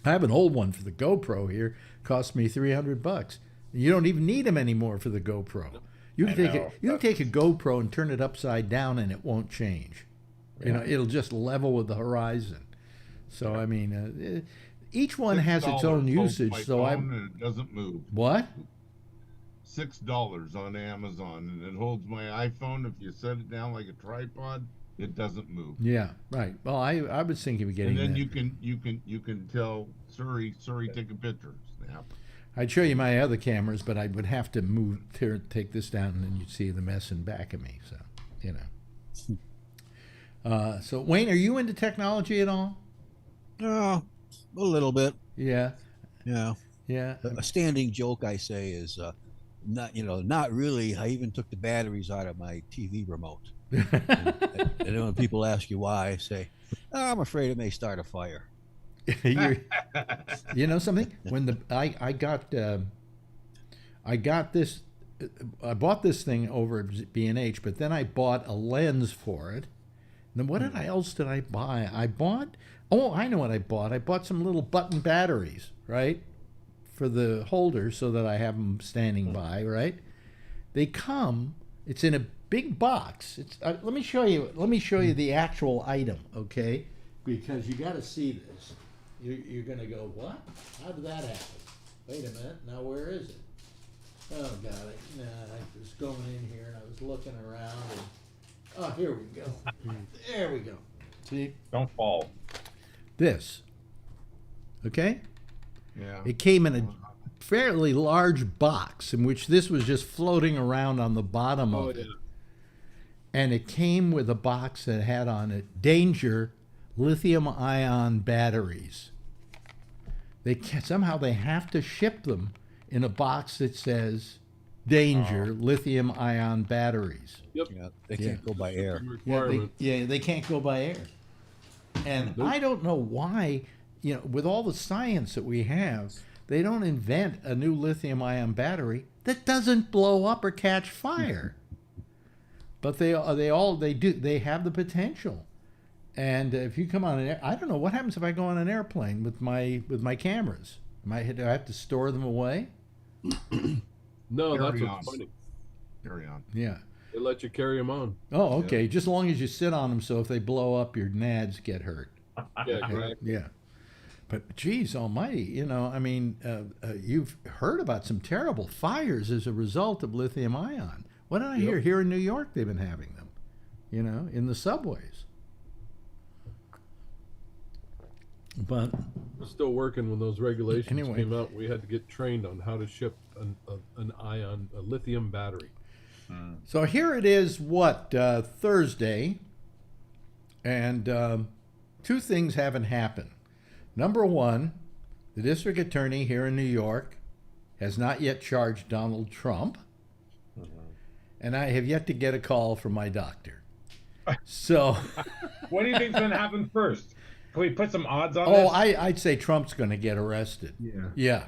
I have an old one for the GoPro here. Cost me $300. You don't even need them anymore for the GoPro. You can take a GoPro and turn it upside down and it won't change. It'll just level with the horizon. So I mean, each one has its own usage. So it doesn't move. What? $6 on Amazon, and it holds my iPhone. If you set it down like a tripod, it doesn't move. Yeah, right. Well, I was thinking of getting. And then that. you can tell Surrey, take a picture. Snap. I'd show you my other cameras, but I would have to take this down, and then you'd see the mess in back of me. So, so Wayne, are you into technology at all? A little bit. Yeah. Yeah. Yeah. A standing joke I say is not really. I even took the batteries out of my TV remote. and then when people ask you why, I say, I'm afraid it may start a fire. You know something? When I got this, I bought this thing over at B&H, but then I bought a lens for it. And then what else did I buy? I know what I bought. I bought some little button batteries, right? For the holder so that I have them standing by, right? They come, it's in a big box. It's let me show you the actual item, okay? Because you got to see this. You're going to go, what? How did that happen? Wait a minute. Now where is it? Oh, got it. Nah, I was going in here and I was looking around and oh, here we go. There we go. See? Don't fall. This. Okay? Yeah. It came in a fairly large box in which this was just floating around on the bottom of it. And it came with a box that had on it danger lithium-ion batteries. Somehow they have to ship them in a box that says danger lithium-ion batteries. Yep. Yeah, they can't go by air. They can't go by air. And I don't know why, with all the science that we have, they don't invent a new lithium-ion battery that doesn't blow up or catch fire. But they do. They have the potential. And if you come on an I don't know what happens if I go on an airplane with my cameras. Do I have to store them away? No, that's what's funny. Carry on. Yeah. They let you carry them on. Oh, okay. Yeah. Just as long as you sit on them, so if they blow up, your nads get hurt. Yeah, exactly. Yeah. But geez almighty, you've heard about some terrible fires as a result of lithium ion. What did I hear? Here in New York, they've been having them, in the subways. But we're still working when those regulations came out. We had to get trained on how to ship a lithium battery. So here it is, Thursday, and two things haven't happened. Number one, the district attorney here in New York has not yet charged Donald Trump, and I have yet to get a call from my doctor. So, what do you think's going to happen first? can we put some odds on Oh, this? I'd say Trump's going to get arrested. Yeah. Yeah,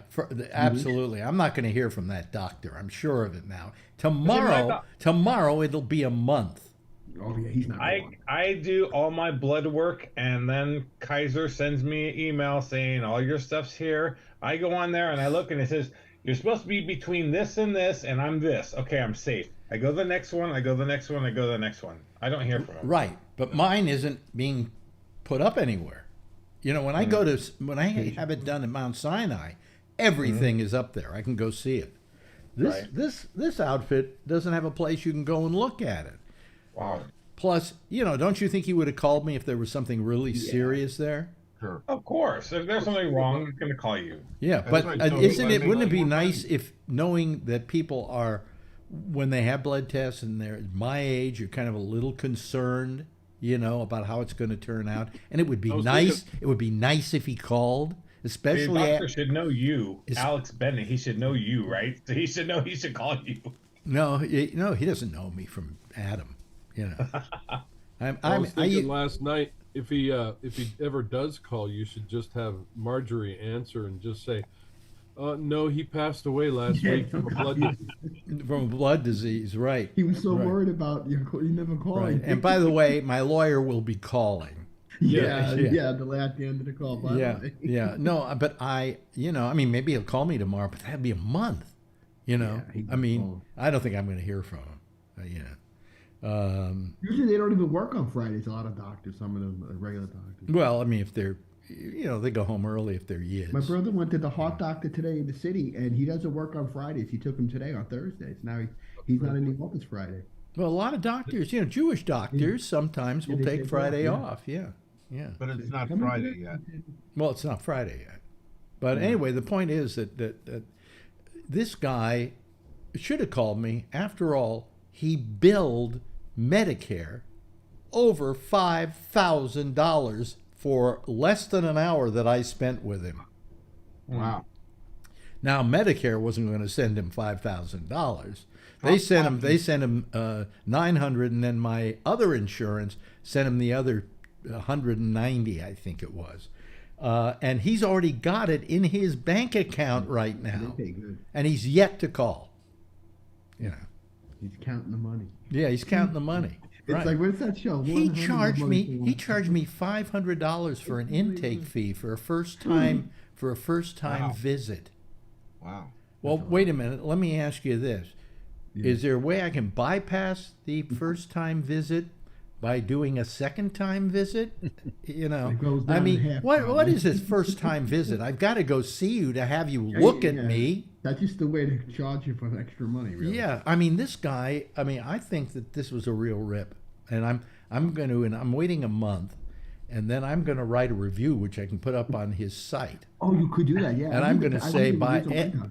absolutely. I'm not going to hear from that doctor. I'm sure of it now. doc- Tomorrow it'll be a month. Oh yeah, he's not going. I do all my blood work, and then Kaiser sends me an email saying all your stuff's here. I go on there and I look, and it says you're supposed to be between this and this, and I'm this. Okay, I'm safe. I go to the next one. I go to the next one. I go to the next one. I don't hear from him. Right, but mine isn't being put up anywhere. You know, when I go to when I have it done at Mount Sinai, everything is up there. I can go see it. This outfit doesn't have a place you can go and look at it. Wow. Plus, you know, don't you think he would have called me if there was something really serious there? Sure. Of course. If there's something wrong, he's going to call you. Yeah, That's but right. So wouldn't it be more nice money. if knowing that people are, when they have blood tests and they're my age, you're kind of a little concerned, you know, about how it's going to turn out. And it would be nice. It would be nice if he called, The especially. doctor should know you, Alex Bennett. He should know you, right? So he should know he should call you. No, he doesn't know me from Adam. You know, I was thinking last night, if he ever does call, you should just have Marjorie answer and just say, no, he passed away last week from a blood disease. From a blood disease, right? He was so Right. worried about you never calling. Right. And by the way, my lawyer will be calling. yeah, Yeah. at the end of the call. By Yeah, the way. yeah. No, but I mean, maybe he'll call me tomorrow, but that'd be a month. You know, Yeah, he I mean, won't. I don't think I'm going to hear from him. Usually they don't even work on Fridays. A lot of doctors, some of them are regular doctors. Well, I mean, if they're, you know, they go home early if they're yids. My brother went to the heart doctor today in the city, and he doesn't work on Fridays. He took him today on Thursdays. Now he's not in the office Friday. Well, a lot of doctors, you know, Jewish doctors sometimes will they take take Friday off, off. Yeah, yeah. But it's not Come on, Friday yeah. yet. Well, it's not Friday yet. But anyway, the point is that this guy should have called me. After all, he billed Medicare over $5,000 for less than an hour that I spent with him. Wow. Now, Medicare wasn't going to send him $5,000. They sent him $900, and then my other insurance sent him the other $190, I think it was. And he's already got it in his bank account right now, They pay good. and he's yet to call. You know, He's counting the money. yeah, he's counting the money. It's Right. like, what's that show? He 100 charged money me. for He one. charged me $500 for an intake fee for a first time Wow. visit. Wow. Well, wait a minute. Let me ask you this: Is there a way I can bypass the first time visit by doing a second time visit? You know, It goes I down mean, in half, what probably. is this first time visit? I've got to go see you to have you look at Yeah. me. That's just the way to charge you for extra money, really. Yeah, I mean, this guy. I mean, I think that this was a real rip, and I'm waiting a month, and then I'm going to write a review which I can put up on his site. Oh, you could do that, yeah. And I'm going to say, by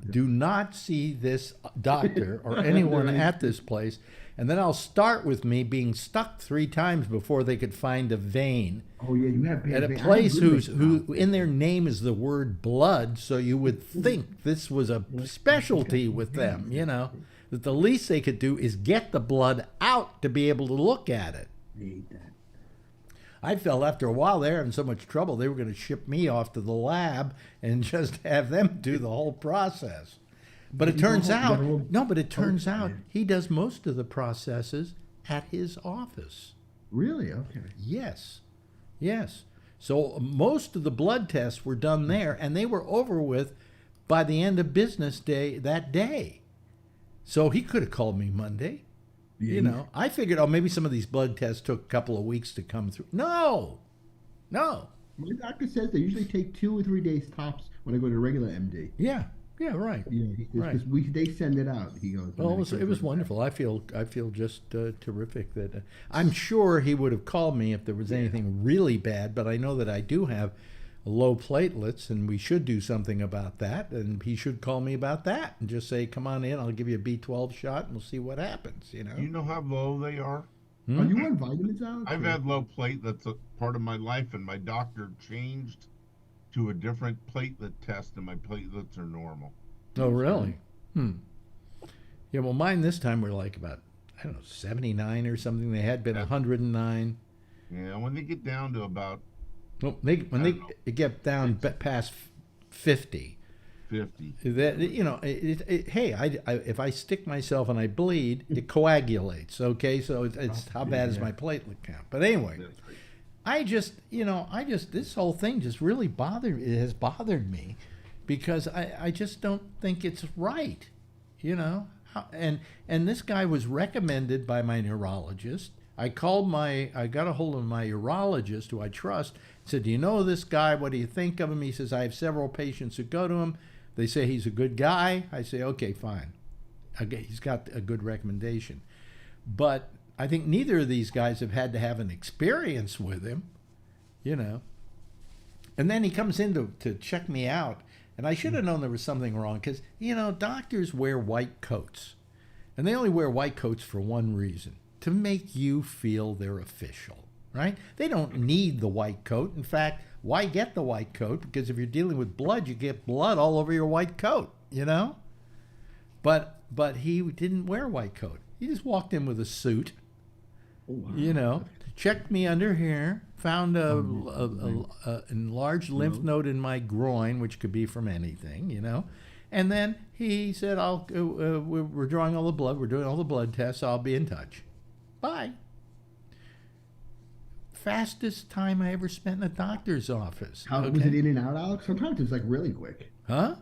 do not see this doctor or anyone at this place. And then I'll start with me being stuck 3 times before they could find a vein Oh yeah, you have at a bad- I place have good who in their name is the word blood. So you would think this was a specialty with them, you know, that the least they could do is get the blood out to be able to look at it. I hate that. I felt after a while they were having so much trouble they were going to ship me off to the lab and just have them do the whole process. But it turns out, he does most of the processes at his office. Really? Okay. Yes, yes. So most of the blood tests were done there, and they were over with by the end of business day that day. So he could have called me Monday. You know, I figured, maybe some of these blood tests took a couple of weeks to come through. No. My doctor says they usually take 2 or 3 days tops when I go to a regular MD. Yeah, right. Yeah, Right. because they send it out. He goes. Well, it was wonderful. I feel just terrific that I'm sure he would have called me if there was anything really bad. But I know that I do have low platelets, and we should do something about that. And he should call me about that and just say, "Come on in. I'll give you a B12 shot, and we'll see what happens." You know. You know how low they are? Are you on vitamins, Alex? I've had low platelets a part of my life, and my doctor changed to a different platelet test, and my platelets are normal. Oh, really? Yeah. Well, mine this time were like about 79 or something. They had been 109. Yeah, when they get down to about Well, when they get down past 50. 50. That hey, if I stick myself and I bleed, it coagulates. Okay, so it's how bad is my platelet count? But anyway, I just this whole thing just really has bothered me, because I just don't think it's right, and this guy was recommended by my neurologist. I got a hold of my urologist, who I trust. Said, do you know this guy? What do you think of him? He says, I have several patients who go to him. They say he's a good guy. I say, okay, fine. Okay, he's got a good recommendation. But I think neither of these guys have had to have an experience with him, And then he comes in to check me out. And I should have known there was something wrong, because, doctors wear white coats. And they only wear white coats for one reason: to make you feel they're official, right? They don't need the white coat. In fact, why get the white coat? Because if you're dealing with blood, you get blood all over your white coat, But he didn't wear a white coat. He just walked in with a suit, checked me under here, found an enlarged lymph node in my groin, which could be from anything, And then he said, we're drawing all the blood. We're doing all the blood tests. I'll be in touch. Bye. Fastest time I ever spent in a doctor's office. How was it in and out, Alex? Sometimes it's like really quick. Huh?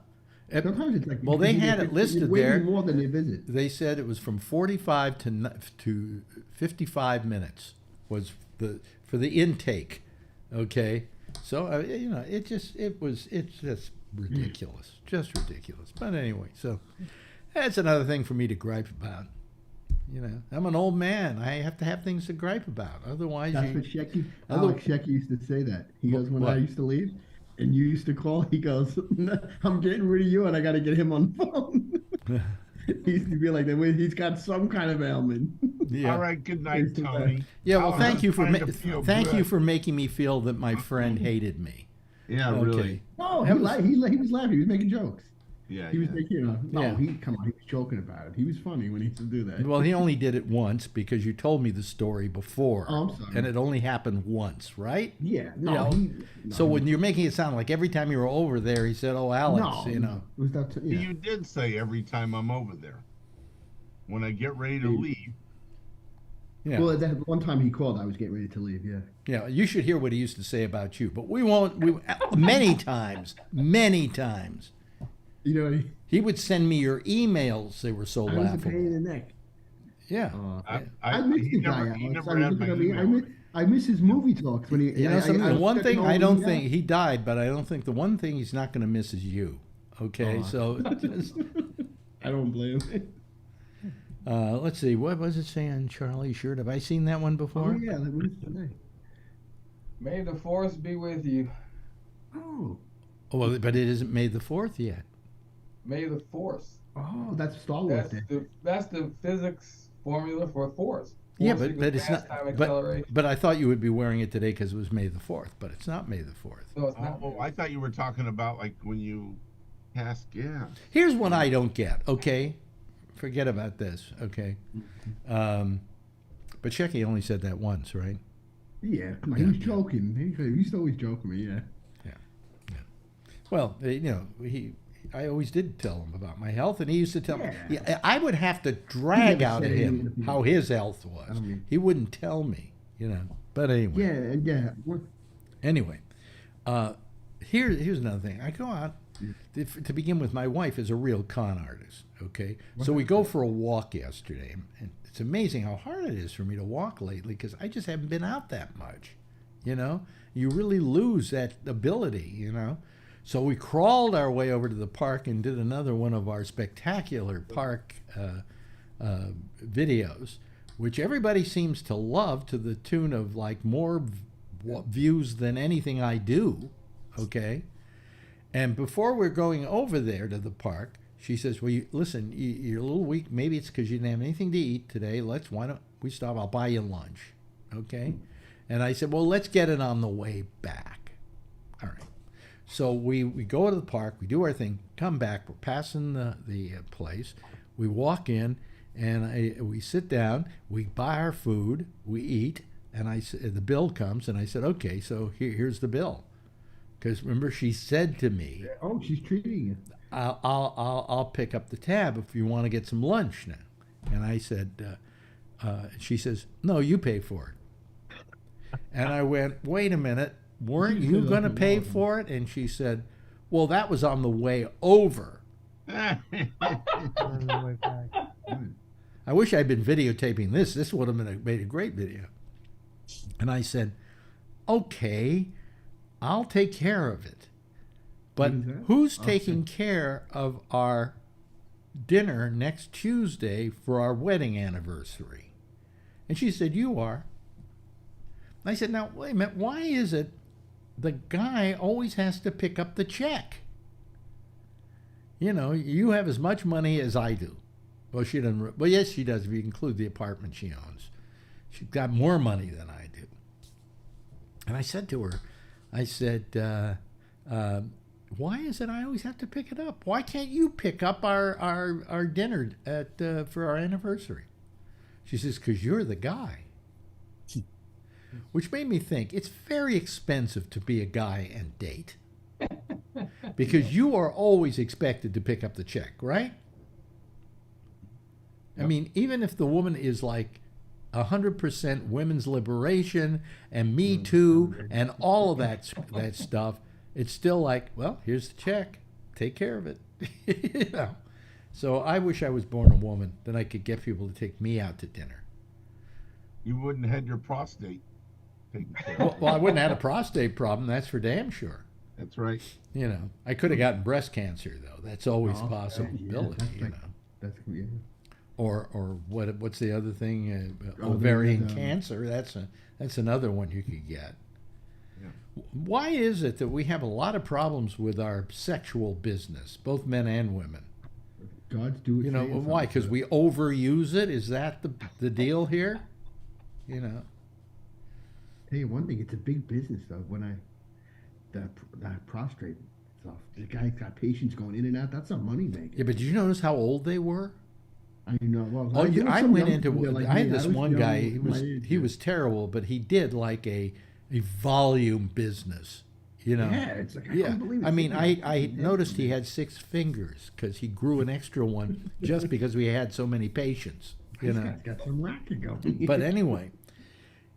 Sometimes it's like, well, they had it listed there. More than a visit. They said it was from 45 to 55 minutes was for the intake. Okay, so it's just ridiculous, just ridiculous. But anyway, so that's another thing for me to gripe about. I'm an old man. I have to have things to gripe about. Otherwise, that's what Shecky. Alex Shecky used to say that. He goes, when I used to leave, and you used to call, he goes, I'm getting rid of you, and I got to get him on the phone. He used to be like that. He's got some kind of ailment. Yeah. All right. Good night, Tony. Yeah. Well, thank you for making me feel that my friend hated me. Yeah. Okay. Really. No, he was laughing. He was making jokes. Yeah, he was making, he was joking about it. He was funny when he used to do that. Well, he only did it once, because you told me the story before. Oh, I'm sorry. And it only happened once, right? Yeah. So when you're making it sound like every time you were over there, he said, "Oh, Alex," Was that You did say every time I'm over there. When I get ready to leave. Yeah. Well, that one time he called, I was getting ready to leave. Yeah. Yeah. You should hear what he used to say about you, but we won't. Many times. He would send me your emails. They were so laughable. I was a pain in the neck. Yeah. I miss the guy. I miss his movie talks when he. The one thing I don't think he died, but I don't think the one thing he's not going to miss is you. Okay, so. I don't blame him. Let's see. What was it saying on Charlie's shirt? Have I seen that one before? Oh yeah, that was today. May the force be with you. Oh. Well, but it isn't May the 4th yet. May the force. Oh, that's Star Wars Day. That's the physics formula for force. Yeah, but it's not. But I thought you would be wearing it today because it was May the 4th, but it's not May the 4th. No, it's not. I thought you were talking about like when you cast gas. Here's what I don't get. Okay, forget about this. Okay, but Shecky only said that once, right? Yeah, come on, he was joking. He used to always joke with me. Yeah. Well, I always did tell him about my health, and he used to tell me. Yeah, I would have to drag out of him how his health was. He wouldn't tell me, But anyway. Yeah. Anyway, here's another thing. I go out. To begin with, my wife is a real con artist. Okay, so we go for a walk yesterday, and it's amazing how hard it is for me to walk lately because I just haven't been out that much. You really lose that ability. So we crawled our way over to the park and did another one of our spectacular park videos, which everybody seems to love to the tune of like more views than anything I do. Okay. And before we're going over there to the park, she says, well, listen, you're a little weak. Maybe it's because you didn't have anything to eat today. Why don't we stop? I'll buy you lunch. Okay. And I said, well, let's get it on the way back. All right. So we go to the park, we do our thing, come back, we're passing the place, we walk in, and we sit down, we buy our food, we eat, and I said, the bill comes, and I said, okay, so here's the bill. Because remember, she said to me, "Oh, she's treating you. I'll pick up the tab if you want to get some lunch now." And I said, she says, "No, you pay for it." And I went, "Wait a minute, weren't you going to pay for it?" And she said, "Well, that was on the way over." On the way back. I wish I'd been videotaping this. This would have made a great video. And I said, "Okay, I'll take care of it. But who's taking care of our dinner next Tuesday for our wedding anniversary?" And she said, "You are." I said, "Now, wait a minute, why is it the guy always has to pick up the check? You know, you have as much money as I do." Well, she doesn't. Well, yes, she does if you include the apartment she owns. She's got more money than I do. And I said to her, I said, "Why is it I always have to pick it up? Why can't you pick up our dinner for our anniversary?" She says, "Because you're the guy." Which made me think it's very expensive to be a guy and date. Because you are always expected to pick up the check, right? Yep. I mean, even if the woman is like 100% women's liberation and Me Too and all of that stuff, it's still like, well, here's the check. Take care of it. You know? So I wish I was born a woman, then I could get people to take me out to dinner. You wouldn't have had your prostate taken care of. Well, I wouldn't have had a prostate problem, that's for damn sure. That's right. You know, I could have gotten breast cancer, though. That's always a possibility, you know. That's yeah. Or what's the other thing? Ovarian cancer. That's another one you could get. Yeah. Why is it that we have a lot of problems with our sexual business, both men and women? God's do it. You know why? Because we overuse it. Is that the deal here? You know. Tell you one thing, it's a big business though. When that prostrate stuff, the guy's got patients going in and out. That's a money maker. Yeah, but did you notice how old they were? I know. Well, I went into. Like I had this one guy. He was terrible, but he did like a volume business. You know. Yeah, it's like I mean, I noticed he had 6 fingers because he grew an extra one just because we had so many patients. You know. He's got some racket going. But anyway,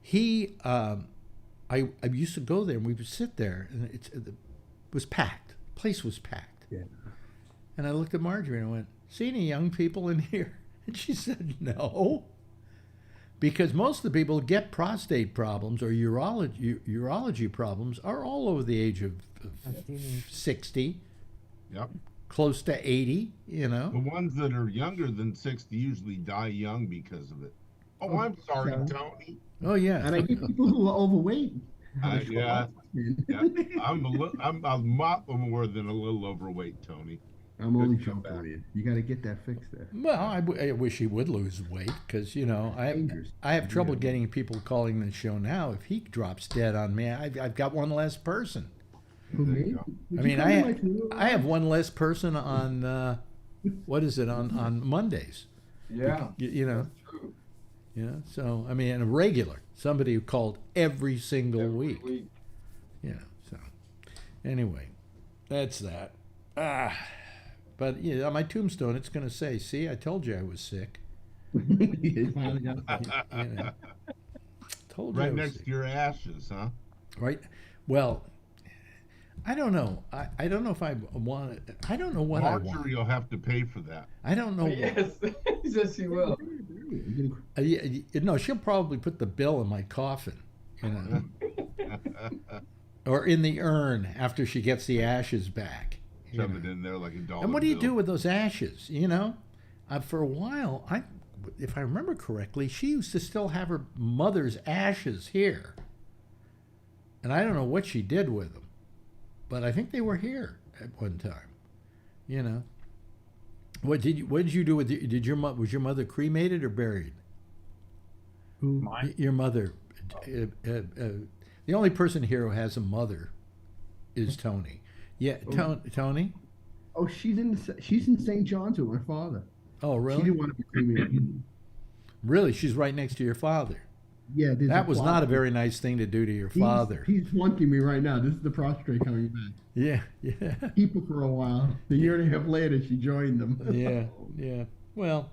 he. I used to go there and we would sit there and it was packed. The place was packed. Yeah. And I looked at Marjorie and I went, "See any young people in here?" And she said, "No." Because most of the people who get prostate problems or urology problems are all over the age of 60. Yep. Close to 80, you know. The ones that are younger than 60 usually die young because of it. Oh, I'm sorry, Tony. Oh yeah, and I get people who are overweight. Yeah. I'm a lot more than a little overweight, Tony. I'm only joking with you. You got to get that fixed there. Well, I wish he would lose weight because you know I have trouble getting people calling the show now. If he drops dead on me, I've got one less person. Who, me? I mean, I have one less person on what is it on Mondays? Yeah, you know. Yeah, so I mean, a regular, somebody who called every single week. Yeah, so anyway, that's that. But yeah, on my tombstone, it's going to say, "See, I told you I was sick." You know, told you right next to your ashes, huh? Right. Well, I don't know. I don't know if I want it. I don't know what Marjorie I want. You'll have to pay for that. I don't know. Yes, yes, she will. No, she'll probably put the bill in my coffin, you know, or in the urn after she gets the ashes back. Shove it in there like a dollar. And what do you do with those ashes? You know, for a while, if I remember correctly, she used to still have her mother's ashes here, and I don't know what she did with them, but I think they were here at one time. You know. What did you do with was your mother cremated or buried? Who? Your mother. The only person here who has a mother is Tony. Yeah, Tony. Oh, she's in St. John's with my father. Oh, really? She didn't want to be cremated. Really, she's right next to your father. Yeah, there's That a was plot not a twist. very nice thing to do to your father. He's flaunting me right now. This is the prostrate coming back. Yeah, yeah. Keep her for a while. A year and a half later, she joined them. Yeah, yeah. Well,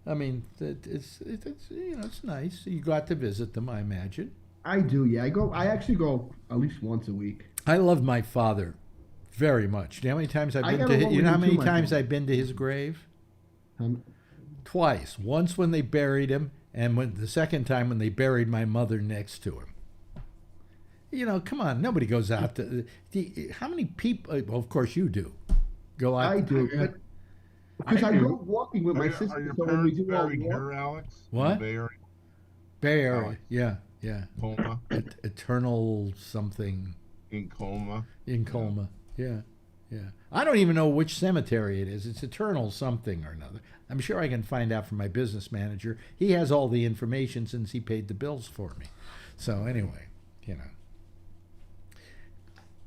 I mean, it's it's nice. You got to visit them, I imagine. I do, yeah. I actually go at least once a week. I love my father very much. Do you know how many times I've I been got to along his, you with know how him many too, my times friend. I've been to his grave? Um, Twice. Once when they buried him, and the second time when they buried my mother next to him. Come on, nobody goes out to. How many people? Well, of course you do. Go out. I do. Because I go walking with my Are sister. your So when we parents do our buried walk, here, Alex? In What? the Bay Area? Bay Area. Alex. Yeah, yeah. Colma? Eternal something. In Colma? In Colma. Yeah, yeah. I don't even know which cemetery it is. It's Eternal something or another. I'm sure I can find out from my business manager. He has all the information since he paid the bills for me. So anyway,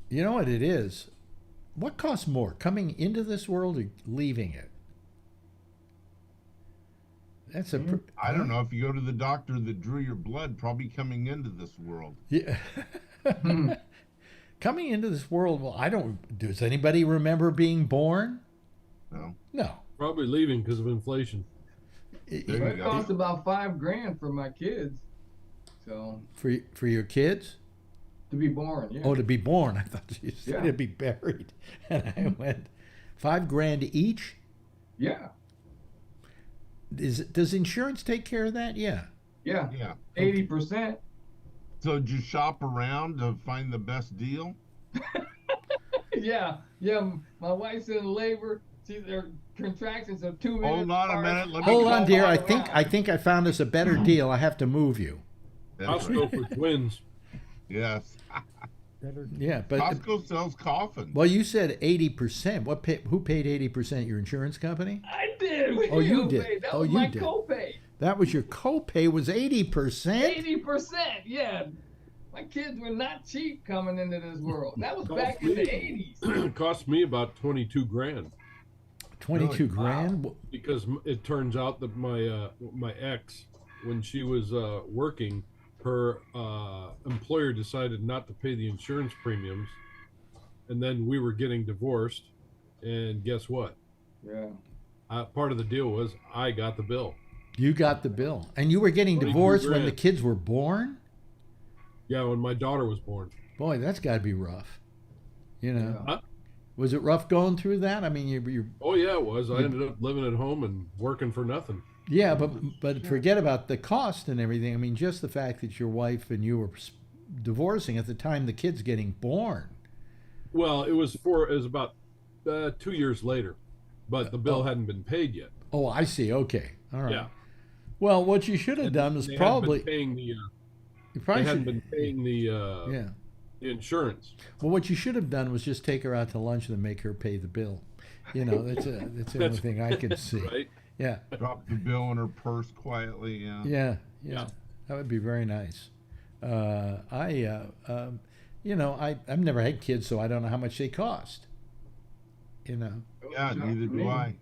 You know what it is? What costs more, coming into this world or leaving it? That's a. I don't know. If you go to the doctor that drew your blood, probably coming into this world. Yeah. Coming into this world, well, I don't. Does anybody remember being born? No. No. Probably leaving because of inflation. It cost about $5,000 for my kids. So For your kids? to be born, yeah. Oh, to be born. I thought you said Yeah. to be buried. And I went, $5,000 each? Yeah. Does insurance take care of that? Yeah. Yeah. Yeah. 80%. So did you shop around to find the best deal? Yeah. Yeah. My wife's in labor. Her contractions are 2 minutes. Hold on a apart. minute. Let me Hold go on, dear. all I think I found us a better deal. I have to move you. That's Costco right. for twins. Yes. Yeah, but Costco sells coffins. well, you said 80%. Who paid 80%? Your insurance company? I did. Oh, you Copay. did. That Oh, was you my did. copay. That was your copay was 80%? 80%. Yeah. My kids were not cheap coming into this world. That was back in the 80s. It cost me about 22 grand 22 Really? grand? because it turns out that my ex, when she was working, her employer decided not to pay the insurance premiums, and then we were getting divorced, and guess what? Yeah. Part of the deal was I got the bill. You got the bill. And you were getting 22 divorced when the grand. kids were born? Yeah, when my daughter was born. Boy, that's got to be rough. Huh? Was it rough going through that? I mean, you Oh yeah, it was. I ended up living at home and working for nothing. yeah, but forget about the cost and everything. I mean, just the fact that your wife and you were divorcing at the time the kid's getting born. Well, it was about 2 years later, but the bill hadn't been paid yet. Oh, I see. Okay. All right. Yeah. Well, what you should have done was They probably hadn't been paying the you they probably hadn't should, been paying the yeah. the insurance. Well, what you should have done was just take her out to lunch and then make her pay the bill. That's the only That's thing I can see. Right? Yeah. Drop the bill in her purse quietly. Yeah. Yeah, yeah, Yeah. that would be very nice. I've never had kids, so I don't know how much they cost. Yeah, neither do I.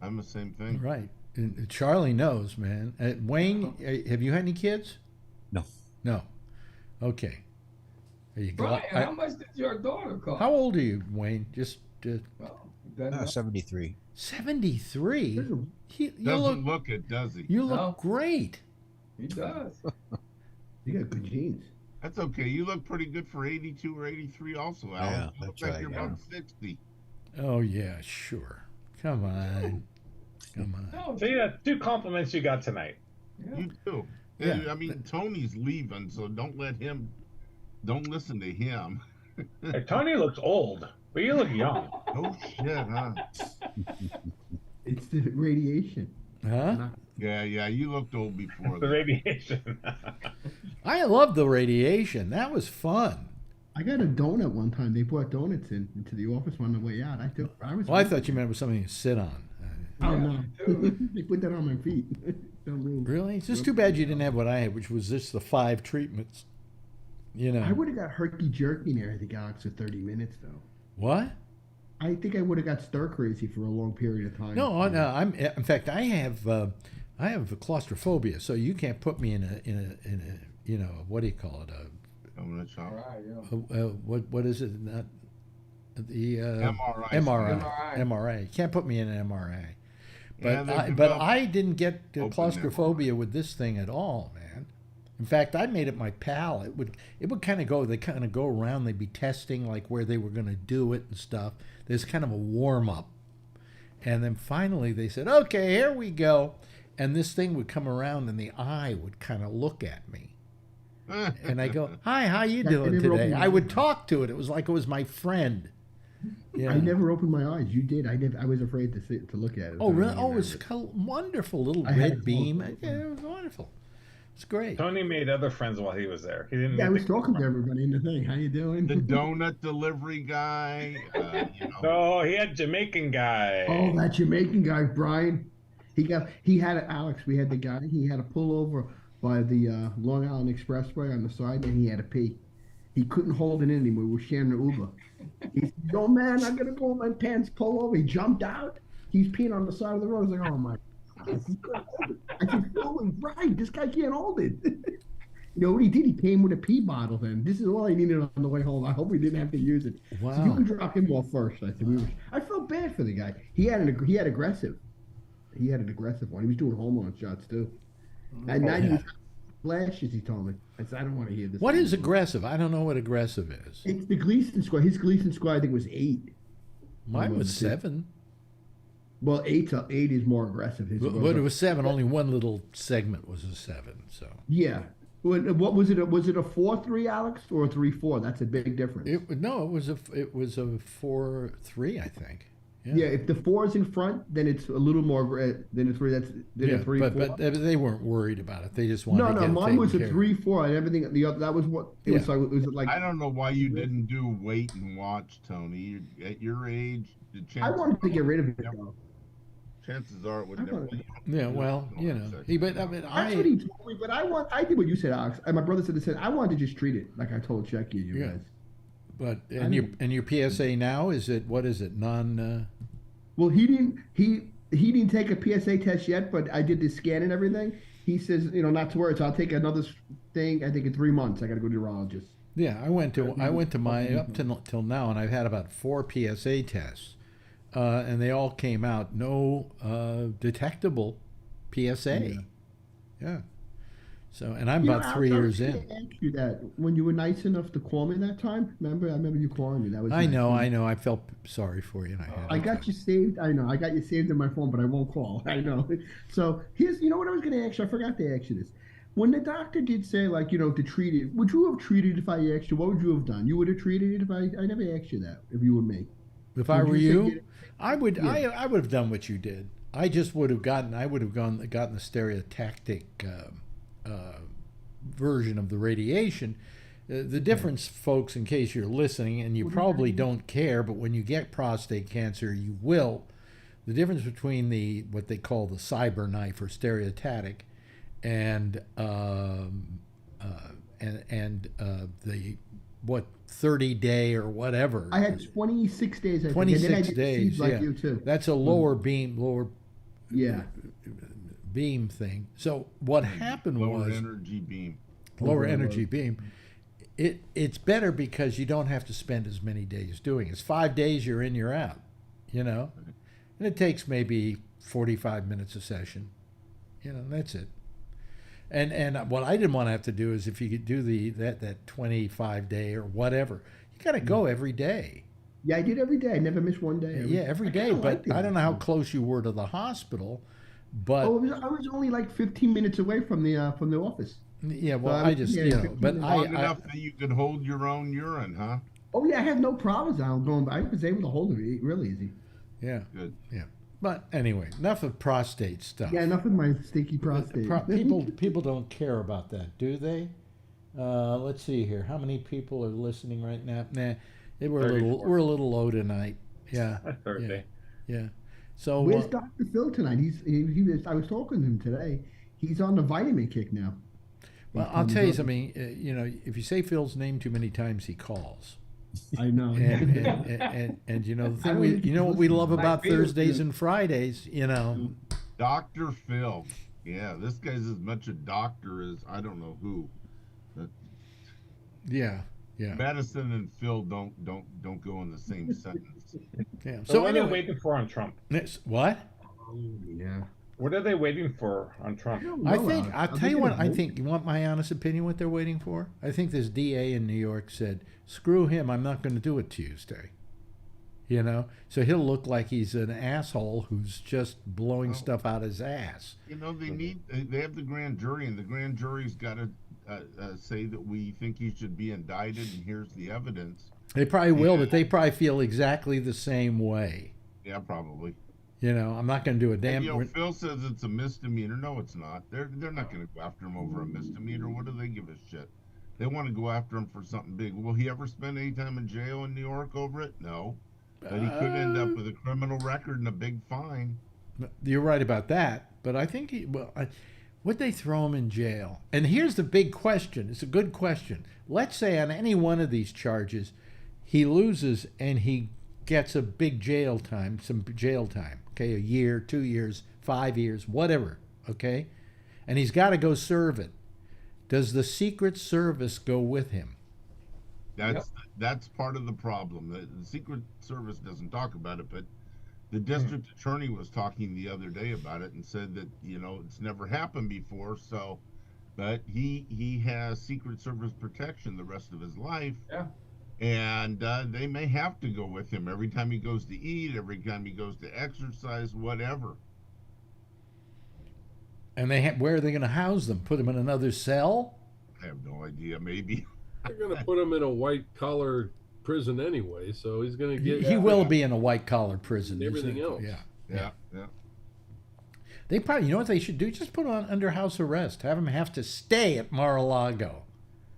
I'm the same thing. Right? And Charlie knows, man. Wayne, have you had any kids? No. No. Okay. Are you Brian, glad? how much did your daughter cost? How old are you, Wayne? Just Oh, that- 73. 73. You Doesn't look it, does he? You look No. great. He does. You got good genes. That's okay. You look pretty good for 82 or 83 also, Alan. Yeah, You look that's like right, you're yeah. about 60. Oh yeah, sure. Come on. Come on. No, So yeah, 2 compliments you got tonight. yeah. You do. Yeah. I mean, Tony's leaving, so don't listen to him. Hey, Tony looks old, but you look young. Oh, shit, huh? It's the radiation. Huh? Yeah, you looked old before The that. radiation. I love the radiation. That was fun. I got a donut one time. They brought donuts into the office on the way out. Well, I thought you meant it was something to sit on. Oh Yeah, no! me too. They put that on my feet. Don't move. Really? It's just too bad you didn't have what I had, which was just the 5 treatments. I would have got herky jerky and everything, Alex, for 30 minutes though. What? I think I would have got stir crazy for a long period of time. No. In fact, I have I have claustrophobia, so you can't put me in a you know, what do you call it? Donut shop. Right, yeah. What is it? Not the MRI. MRI. You can't put me in an MRI. Yeah, But I didn't get open claustrophobia with this thing at all, man. In fact, I made it my pal. It would kind of go. They kind of go around. They'd be testing like where they were going to do it and stuff. There's kind of a warm up, and then finally they said, "Okay, here we go." And this thing would come around, and the eye would kind of look at me. And I go, "Hi, how you doing today?" I would talk to it. It was like it was my friend. Yeah. I never opened my eyes. You did. I was afraid to look at it. Oh, really? Oh, it's wonderful little red beam. Yeah, it was wonderful. It's great. Tony made other friends while he was there. He didn't. Yeah, I was talking to everybody in the thing. How you doing? The donut delivery guy. No, he had Jamaican guy. Oh, that Jamaican guy, Brian. He had Alex. We had the guy. He had to pull over by the Long Island Expressway on the side, and he had to pee. He couldn't hold it in anymore. We were sharing an Uber. He said, "Oh man, I gotta go in my pants. Pull over." He jumped out. He's peeing on the side of the road. I was like, "Oh my God." I said, "Oh, right. This guy can't hold it." You know what he did? He came with a pee bottle. Then this is all I needed on the way home. I hope we didn't have to use it. Wow. So you can drop him off first. I said, I felt bad for the guy. He had aggressive. He had an aggressive one. He was doing hormone shots too. And now he was flashes. He told me. I said, "I don't want to hear this." What is aggressive? I don't know what aggressive is. It's the Gleason score. His Gleason score, I think, was 8. Mine was 7. Well, 8 is more aggressive. But it was 7. Only one little segment was a 7. So yeah. What was it? Was it a 4-3, Alex, or a 3-4? That's a big difference. it was a 4-3, I think. Yeah. If the 4 is in front, then it's a little more. Then it's 3. That's a 3-4. But they weren't worried about it. They just wanted to get it mine was a taken 3-4 and everything. The other, that was what it was like. It was like. I don't know why you didn't do wait and watch, Tony. At your age, the chances I wanted to get rid of it though. Chances are it would never. Yeah, well, you know, that's what he told me. But I did what you said, Alex. And my brother said the same. I wanted to just treat it like I told Chucky and you guys. But your PSA now is it? What is it? Well, he didn't take a PSA test yet, but I did the scan and everything. He says, not to worry. So I'll take another thing. I think in 3 months I got to go to the neurologist. Yeah, I went to my up till now, and I've had about 4 PSA tests, and they all came out no detectable PSA. Yeah. So, and I'm about 3 years in. I asked you that when you were nice enough to call me that time. I remember you calling me. That was. I know. I felt sorry for you. And I got you saved. I know. I got you saved in my phone, but I won't call. I know. So here's, what I was going to ask you. I forgot to ask you this. When the doctor did say, to treat it, would you have treated if I asked you? What would you have done? You would have treated it if I never asked you that. If you were me. If I were you, I would. Yeah. I would have done what you did. I just would have gotten. I would have gotten the stereotactic. Version of the radiation. The difference, folks, in case you're listening, and you probably don't care, but when you get prostate cancer, you will. The difference between what they call the cyber knife or stereotatic, and the 30-day or whatever. I had 26 days. 26 days. Like you too. That's a lower beam. Yeah. Beam thing. So what happened was lower energy beam. It's better because you don't have to spend as many days doing it. It's 5 days you're in, you're out, and it takes maybe 45 minutes a session, that's it. And what I didn't want to have to do is if you could do that 25-day or whatever, you got to go every day. Yeah, I did every day. I never missed one day. Every day. But I don't know how close you were to the hospital. But I was only like 15 minutes away from the office. Yeah, well, so I just but long enough that you could hold your own urine, huh? Oh yeah, I had no problems. I was able to hold it really easy. Yeah, good. Yeah, but anyway, enough of prostate stuff. Yeah, enough of my stinky prostate. People don't care about that, do they? Let's see here. How many people are listening right now? Nah, we're a little low tonight. Yeah, Thursday. Yeah. So where's Dr. Phil tonight? I was talking to him today. He's on the vitamin kick now. Well, I'll tell you something. If you say Phil's name too many times, he calls. I know. And the thing what we love about Thursdays and Fridays, Dr. Phil. Yeah, this guy's as much a doctor as I don't know who. But Yeah. Madison and Phil don't go in the same sentence. Yeah. So So what are anyway, they waiting for on Trump? What? Yeah. What are they waiting for on Trump? I think I'll tell you what I think. You want my honest opinion? What they're waiting for? I think this DA in New York said, "Screw him! I'm not going to do it Tuesday." You know, so he'll look like he's an asshole who's just blowing stuff out his ass. You know, they have the grand jury, and the grand jury's got to say that we think he should be indicted, and here's the evidence. They probably will, but they probably feel exactly the same way. Yeah, probably. You know, I'm not going to do a damn. And, you know, Phil says it's a misdemeanor. No, it's not. They're not going to go after him over a misdemeanor. What do they give a shit? They want to go after him for something big. Will he ever spend any time in jail in New York over it? No. But he could end up with a criminal record and a big fine. You're right about that, but I think would they throw him in jail? And here's the big question. It's a good question. Let's say on any one of these charges, he loses and he gets a big jail time, okay, a year, 2 years, 5 years, whatever, okay? And he's got to go serve it. Does the Secret Service go with him? That's part of the problem. The Secret Service doesn't talk about it, but the district attorney was talking the other day about it and said that, you know, it's never happened before, so, but he has Secret Service protection the rest of his life. Yeah. And they may have to go with him every time he goes to eat, every time he goes to exercise, whatever. And where are they going to house them? Put them in another cell? I have no idea. Maybe. They're going to put him in a white-collar prison anyway, so he's going to get... He will be in a white-collar prison. Everything else. Yeah. They probably, you know what they should do? Just put him under house arrest. Have him have to stay at Mar-a-Lago.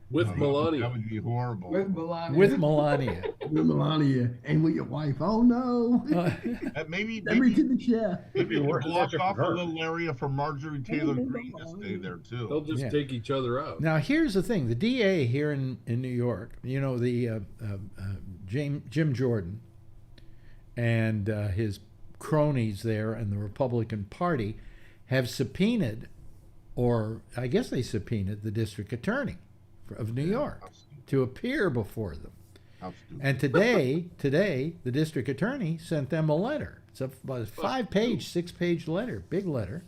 With Melania. That would be horrible. With Melania. With Melania. With Melania. And with your wife. Oh, no. Maybe to the chair. Maybe we'll block off a little area for Marjorie Taylor Greene to stay there, too. They'll just take each other out. Now, here's the thing. The DA here in New York, you know, the Jim Jordan and his cronies there and the Republican Party have subpoenaed, or I guess they subpoenaed the district attorney of New York to appear before them. And today, the district attorney sent them a letter. It's a 5-page, 6-page letter, big letter,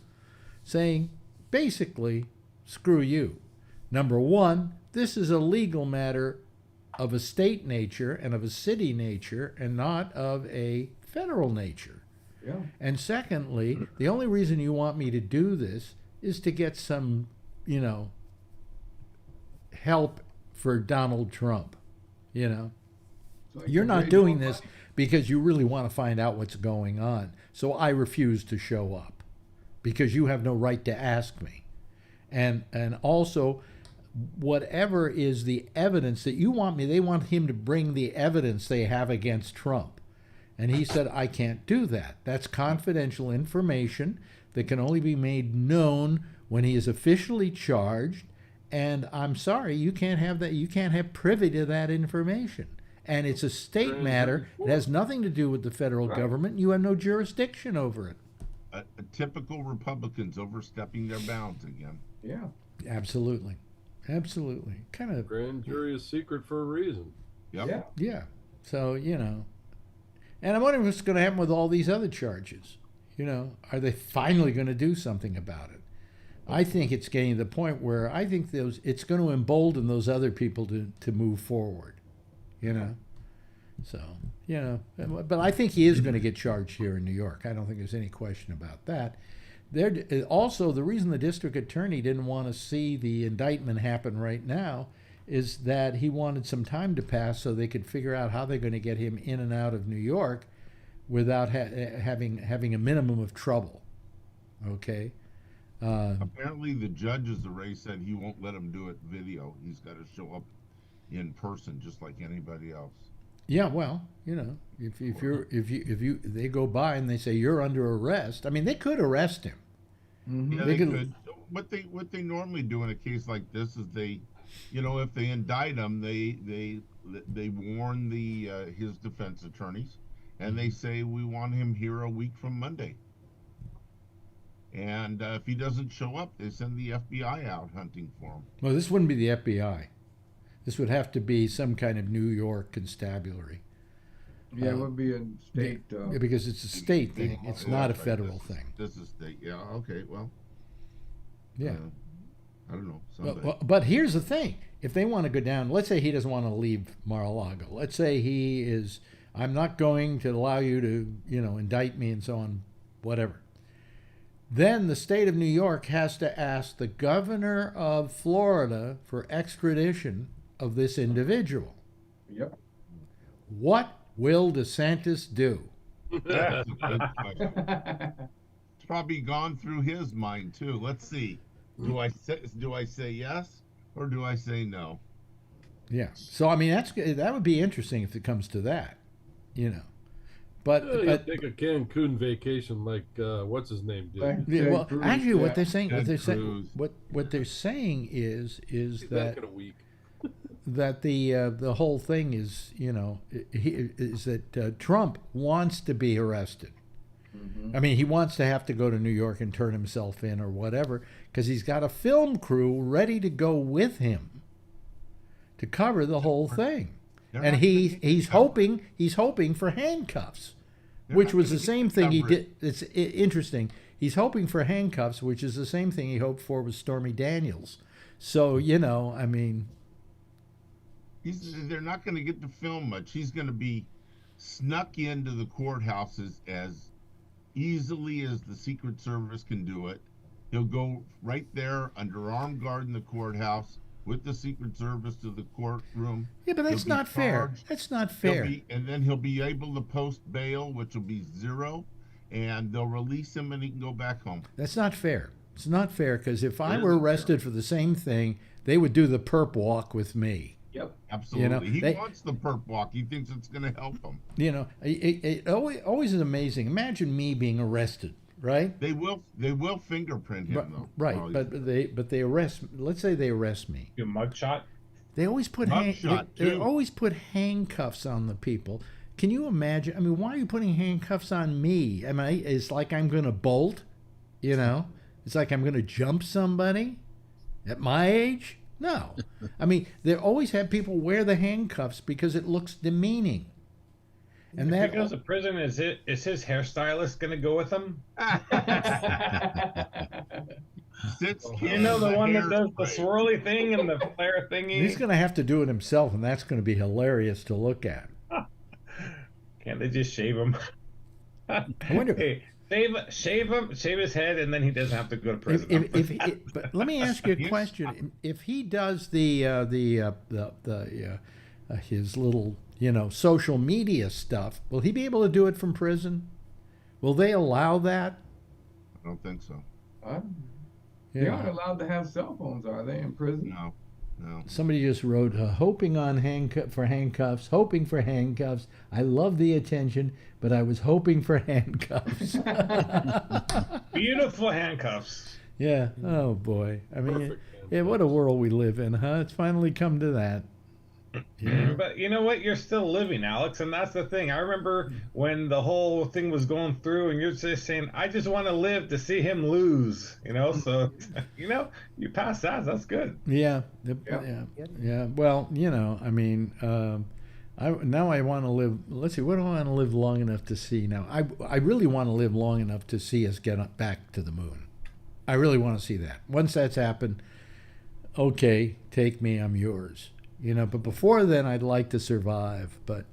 saying, basically, screw you. Number one, this is a legal matter of a state nature and of a city nature and not of a federal nature. Yeah. And secondly, the only reason you want me to do this is to get some, you know, help for Donald Trump. You know, So you're not doing this because you really want to find out what's going on. So I refuse to show up because you have no right to ask me. And also, whatever is the evidence that you want me, they want him to bring the evidence they have against Trump. And he said, I can't do that. That's confidential information that can only be made known when he is officially charged. And I'm sorry, you can't have that. You can't have privy to that information. And it's a state matter. It has nothing to do with the federal government. You have no jurisdiction over it. A typical Republicans overstepping their bounds again. Yeah. Absolutely. Absolutely. Kind of. Grand jury is secret for a reason. Yep. Yeah. Yeah. So, you know. And I'm wondering what's going to happen with all these other charges. You know, are they finally going to do something about it? I think it's getting to the point where I think it's going to embolden those other people to move forward. You know? So, you know. But I think he is going to get charged here in New York. I don't think there's any question about that. Also, the reason the district attorney didn't want to see the indictment happen right now is that he wanted some time to pass so they could figure out how they're going to get him in and out of New York without having a minimum of trouble. Okay? Apparently, the judges already said he won't let him do it video. He's got to show up in person, just like anybody else. Yeah, well, you know, if they go by and they say you're under arrest, I mean, they could arrest him. Mm-hmm. Yeah, they could. What they normally do in a case like this is they, you know, if they indict him, they warn his defense attorneys, and they say we want him here a week from Monday. And if he doesn't show up, they send the FBI out hunting for him. Well, this wouldn't be the FBI. This would have to be some kind of New York constabulary. Yeah, it would be a state. Yeah, because it's a state thing. It's not a federal thing. This is state. Yeah. Okay. Well. Yeah. I don't know. Someday. But here's the thing: if they want to go down, let's say he doesn't want to leave Mar-a-Lago. Let's say he is. I'm not going to allow you to, indict me and so on, whatever. Then the state of New York has to ask the governor of Florida for extradition of this individual. Yep. What will DeSantis do? That's a good question. It's probably gone through his mind too. Let's see. Do I say yes or do I say no? Yeah. So I mean that would be interesting if it comes to that, But take a Cancun vacation like what's his name did. Yeah, well, actually, what they're saying, what they're saying is that back in a week. that the whole thing is is that Trump wants to be arrested. Mm-hmm. I mean, he wants to have to go to New York and turn himself in or whatever because he's got a film crew ready to go with him to cover the whole thing. And he's hoping for handcuffs, which was the same thing he did. It's interesting. He's hoping for handcuffs, which is the same thing he hoped for with Stormy Daniels. So I mean, they're not going to get to film much. He's going to be snuck into the courthouses as easily as the Secret Service can do it. He'll go right there under armed guard in the courthouse with the Secret Service to the courtroom. Yeah, but that's not fair. That's not fair. And then he'll be able to post bail, which will be zero, and they'll release him and he can go back home. That's not fair. It's not fair because if I were arrested for the same thing, they would do the perp walk with me. Yep, absolutely. He wants the perp walk. He thinks it's going to help him. It always is amazing. Imagine me being arrested. Right? They will fingerprint him though. Right, but they arrest. Let's say they arrest me. Your mugshot. They always put they always put handcuffs on the people. Can you imagine? I mean, why are you putting handcuffs on me? It's like I'm going to bolt. It's like I'm going to jump somebody at my age. No, I mean they always have people wear the handcuffs because it looks demeaning. And if he goes to prison, is his hairstylist going to go with him? The one that does the swirly thing and the flare thingy? He's going to have to do it himself, and that's going to be hilarious to look at. Can't they just shave him? I wonder. Hey, shave his head, and then he doesn't have to go to prison. But let me ask you a question. If he does his little social media stuff, will he be able to do it from prison? Will they allow that? I don't think so. They aren't allowed to have cell phones, are they, in prison? No. Somebody just wrote, hoping for handcuffs. I love the attention, but I was hoping for handcuffs. Beautiful handcuffs. Yeah. Oh, boy. I mean, what a world we live in, huh? It's finally come to that. Yeah. But you know what? You're still living, Alex, and that's the thing. I remember when the whole thing was going through, and you're just saying, "I just want to live to see him lose." So you pass that. That's good. Yeah. Well, I mean, I want to live. Let's see. What do I want to live long enough to see now? I really want to live long enough to see us get back to the moon. I really want to see that. Once that's happened, okay, take me. I'm yours. But before then, I'd like to survive. But,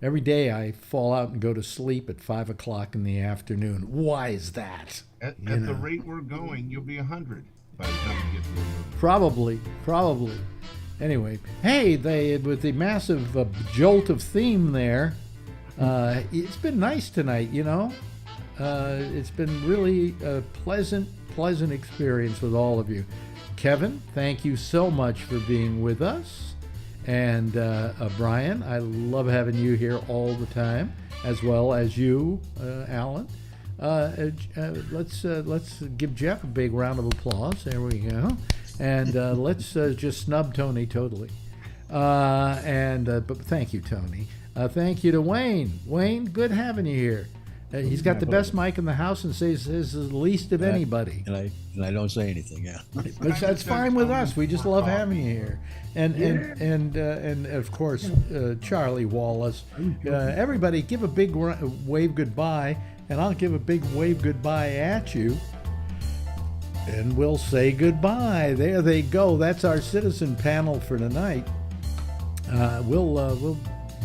every day I fall out and go to sleep at 5 o'clock in the afternoon. Why is that? At the rate we're going, you'll be 100 by the time you get to the moon. Probably. Anyway, hey, with the massive jolt of theme there, it's been nice tonight, It's been really a pleasant experience with all of you. Kevin, thank you so much for being with us. And Brian, I love having you here all the time, as well as you, Alan. Let's give Jeff a big round of applause. There we go. And let's just snub Tony totally. But thank you, Tony. Thank you to Wayne. Wayne, good having you here. He's got the best mic in the house and says the least of anybody. And I don't say anything. Yeah, but that's fine with us. We just love having you here, and of course Charlie Wallace. Everybody, give a big wave goodbye, and I'll give a big wave goodbye at you, and we'll say goodbye. There they go. That's our citizen panel for tonight. We'll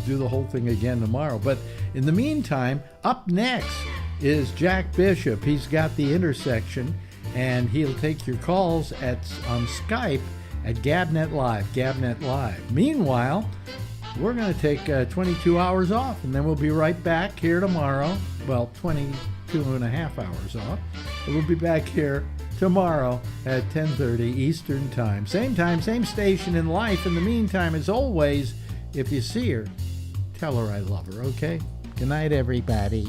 do the whole thing again tomorrow, but in the meantime, up next is Jack Bishop. He's got The Intersection, and he'll take your calls on Skype at Gabnet Live. Meanwhile, we're going to take 22 hours off, and then we'll be right back here tomorrow. Well, 22 and a half hours off. We'll be back here tomorrow at 10:30 Eastern Time. Same station in life. In the meantime, as always, if you see her, tell her I love her, okay? Good night, everybody.